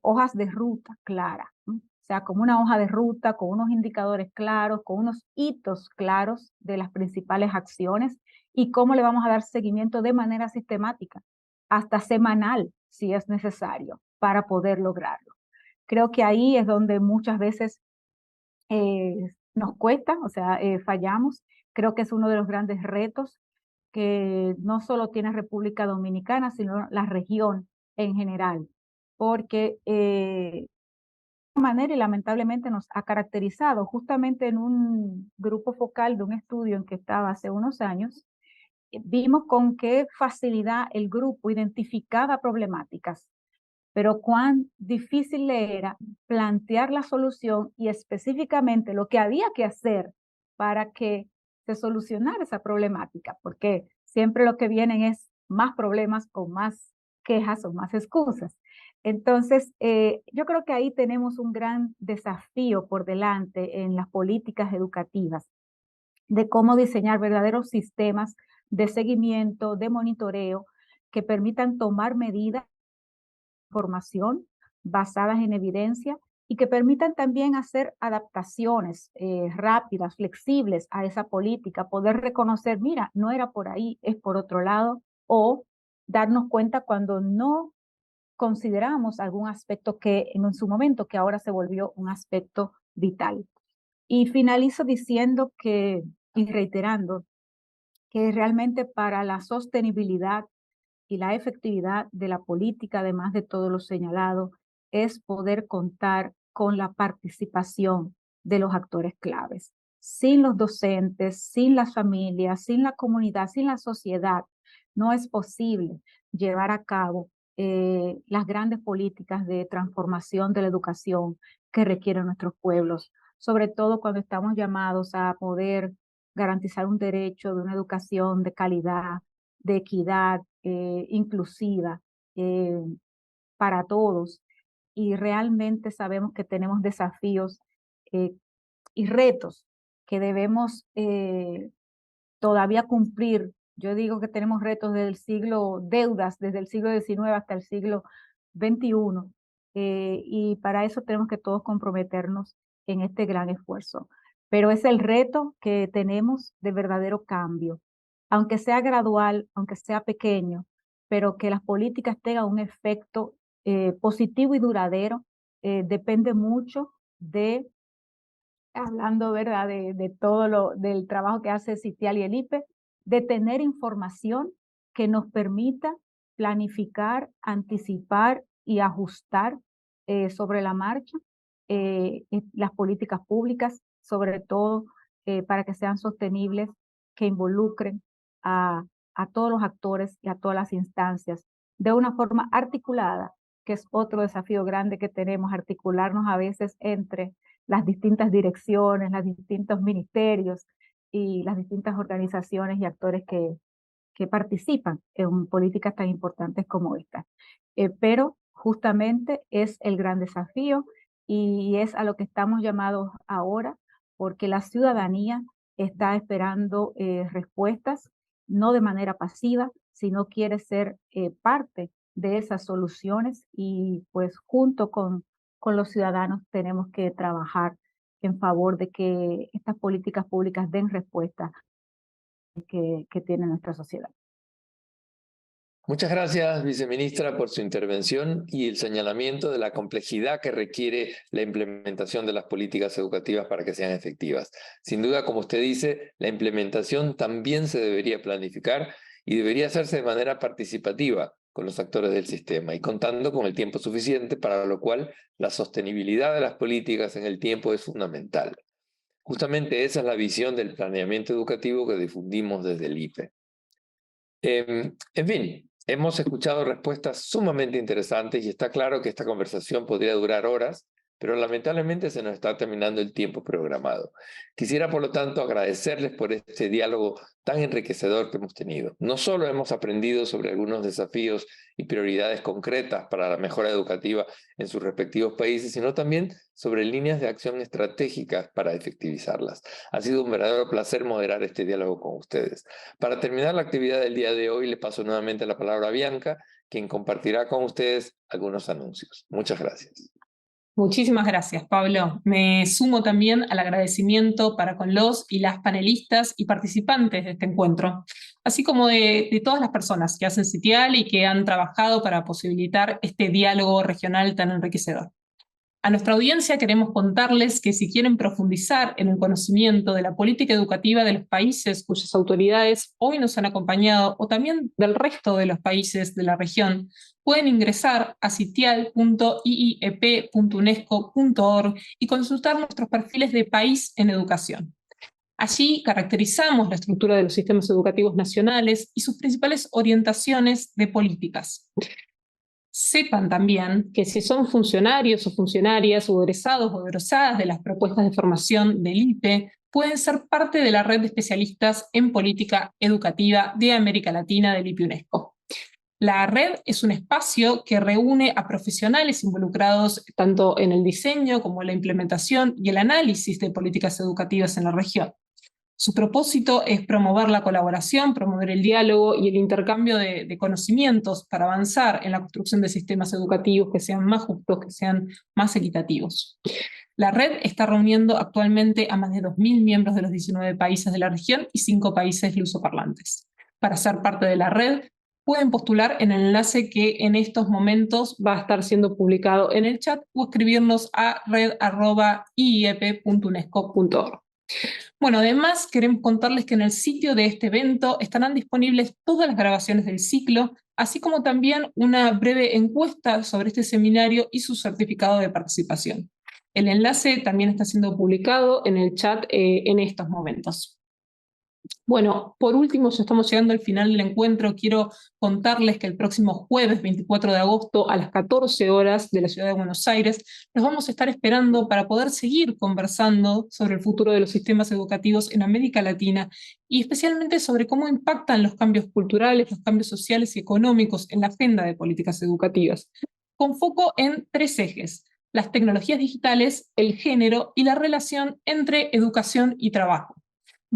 hojas de ruta claras, ¿no? O sea, como una hoja de ruta, con unos indicadores claros, con unos hitos claros de las principales acciones y cómo le vamos a dar seguimiento de manera sistemática, hasta semanal, si es necesario, para poder lograrlo. Creo que ahí es donde muchas veces nos cuesta, o sea, fallamos. Creo que es uno de los grandes retos que no solo tiene República Dominicana, sino la región en general, porque de manera y lamentablemente nos ha caracterizado justamente en un grupo focal de un estudio en que estaba hace unos años, vimos con qué facilidad el grupo identificaba problemáticas, pero cuán difícil le era plantear la solución y específicamente lo que había que hacer para que se solucionara esa problemática, porque siempre lo que vienen es más problemas o más quejas o más excusas. Entonces, yo creo que ahí tenemos un gran desafío por delante en las políticas educativas, de cómo diseñar verdaderos sistemas de seguimiento, de monitoreo, que permitan tomar medidas información basadas en evidencia y que permitan también hacer adaptaciones rápidas, flexibles a esa política, poder reconocer, mira, no era por ahí, es por otro lado, o darnos cuenta cuando no consideramos algún aspecto que en su momento, que ahora se volvió un aspecto vital. Y finalizo diciendo que, y reiterando, que realmente para la sostenibilidad y la efectividad de la política, además de todo lo señalado, es poder contar con la participación de los actores claves. Sin los docentes, sin las familias, sin la comunidad, sin la sociedad, no es posible llevar a cabo las grandes políticas de transformación de la educación que requieren nuestros pueblos, sobre todo cuando estamos llamados a poder garantizar un derecho de una educación de calidad, de equidad, inclusiva eh, para todos. Y realmente sabemos que tenemos desafíos eh, y retos que debemos todavía cumplir. Yo digo que tenemos retos deudas desde el siglo XIX hasta el siglo XXI, y para eso tenemos que todos comprometernos en este gran esfuerzo. Pero es el reto que tenemos de verdadero cambio, aunque sea gradual, aunque sea pequeño, pero que las políticas tengan un efecto positivo y duradero, depende mucho de, hablando, ¿verdad?, de del trabajo que hace Citial y el IPE, de tener información que nos permita planificar, anticipar y ajustar sobre la marcha las políticas públicas, sobre todo para que sean sostenibles, que involucren a, a todos los actores y a todas las instancias de una forma articulada, que es otro desafío grande que tenemos, articularnos a veces entre las distintas direcciones, los distintos ministerios y las distintas organizaciones y actores que participan en políticas tan importantes como esta. Pero justamente es el gran desafío y es a lo que estamos llamados ahora, porque la ciudadanía está esperando respuestas, no de manera pasiva, sino quiere ser parte de esas soluciones y pues junto con los ciudadanos tenemos que trabajar en favor de que estas políticas públicas den respuesta que tiene nuestra sociedad. Muchas gracias, viceministra, por su intervención y el señalamiento de la complejidad que requiere la implementación de las políticas educativas para que sean efectivas. Sin duda, como usted dice, la implementación también se debería planificar y debería hacerse de manera participativa con los actores del sistema y contando con el tiempo suficiente, para lo cual la sostenibilidad de las políticas en el tiempo es fundamental. Justamente esa es la visión del planeamiento educativo que difundimos desde el IPE. En fin, hemos escuchado respuestas sumamente interesantes y está claro que esta conversación podría durar horas, pero lamentablemente se nos está terminando el tiempo programado. Quisiera, por lo tanto, agradecerles por este diálogo tan enriquecedor que hemos tenido. No solo hemos aprendido sobre algunos desafíos y prioridades concretas para la mejora educativa en sus respectivos países, sino también sobre líneas de acción estratégicas para efectivizarlas. Ha sido un verdadero placer moderar este diálogo con ustedes. Para terminar la actividad del día de hoy, le paso nuevamente la palabra a Bianca, quien compartirá con ustedes algunos anuncios. Muchas gracias. Muchísimas gracias, Pablo. Me sumo también al agradecimiento para con los y las panelistas y participantes de este encuentro, así como de todas las personas que hacen Citial y que han trabajado para posibilitar este diálogo regional tan enriquecedor. A nuestra audiencia queremos contarles que si quieren profundizar en el conocimiento de la política educativa de los países cuyas autoridades hoy nos han acompañado, o también del resto de los países de la región, pueden ingresar a sitial.iep.unesco.org y consultar nuestros perfiles de país en educación. Allí caracterizamos la estructura de los sistemas educativos nacionales y sus principales orientaciones de políticas. Sepan también que si son funcionarios o funcionarias o egresados o egresadas de las propuestas de formación del IPE, pueden ser parte de la red de especialistas en política educativa de América Latina del IPE UNESCO. La red es un espacio que reúne a profesionales involucrados tanto en el diseño como en la implementación y el análisis de políticas educativas en la región. Su propósito es promover la colaboración, promover el diálogo y el intercambio de conocimientos para avanzar en la construcción de sistemas educativos que sean más justos, que sean más equitativos. La red está reuniendo actualmente a más de 2.000 miembros de los 19 países de la región y 5 países lusoparlantes. Para ser parte de la red, pueden postular en el enlace que en estos momentos va a estar siendo publicado en el chat o escribirnos a red@iep.unesco.org. Bueno, además queremos contarles que en el sitio de este evento estarán disponibles todas las grabaciones del ciclo, así como también una breve encuesta sobre este seminario y su certificado de participación. El enlace también está siendo publicado en el chat en estos momentos. Bueno, por último, ya estamos llegando al final del encuentro. Quiero contarles que el próximo jueves 24 de agosto a las 14 horas de la ciudad de Buenos Aires nos vamos a estar esperando para poder seguir conversando sobre el futuro de los sistemas educativos en América Latina y especialmente sobre cómo impactan los cambios culturales, los cambios sociales y económicos en la agenda de políticas educativas, con foco en 3 ejes: las tecnologías digitales, el género y la relación entre educación y trabajo.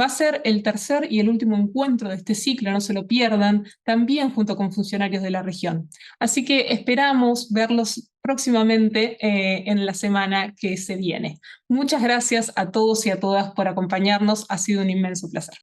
Va a ser el tercer y el último encuentro de este ciclo, no se lo pierdan, también junto con funcionarios de la región. Así que esperamos verlos próximamente en la semana que se viene. Muchas gracias a todos y a todas por acompañarnos, ha sido un inmenso placer.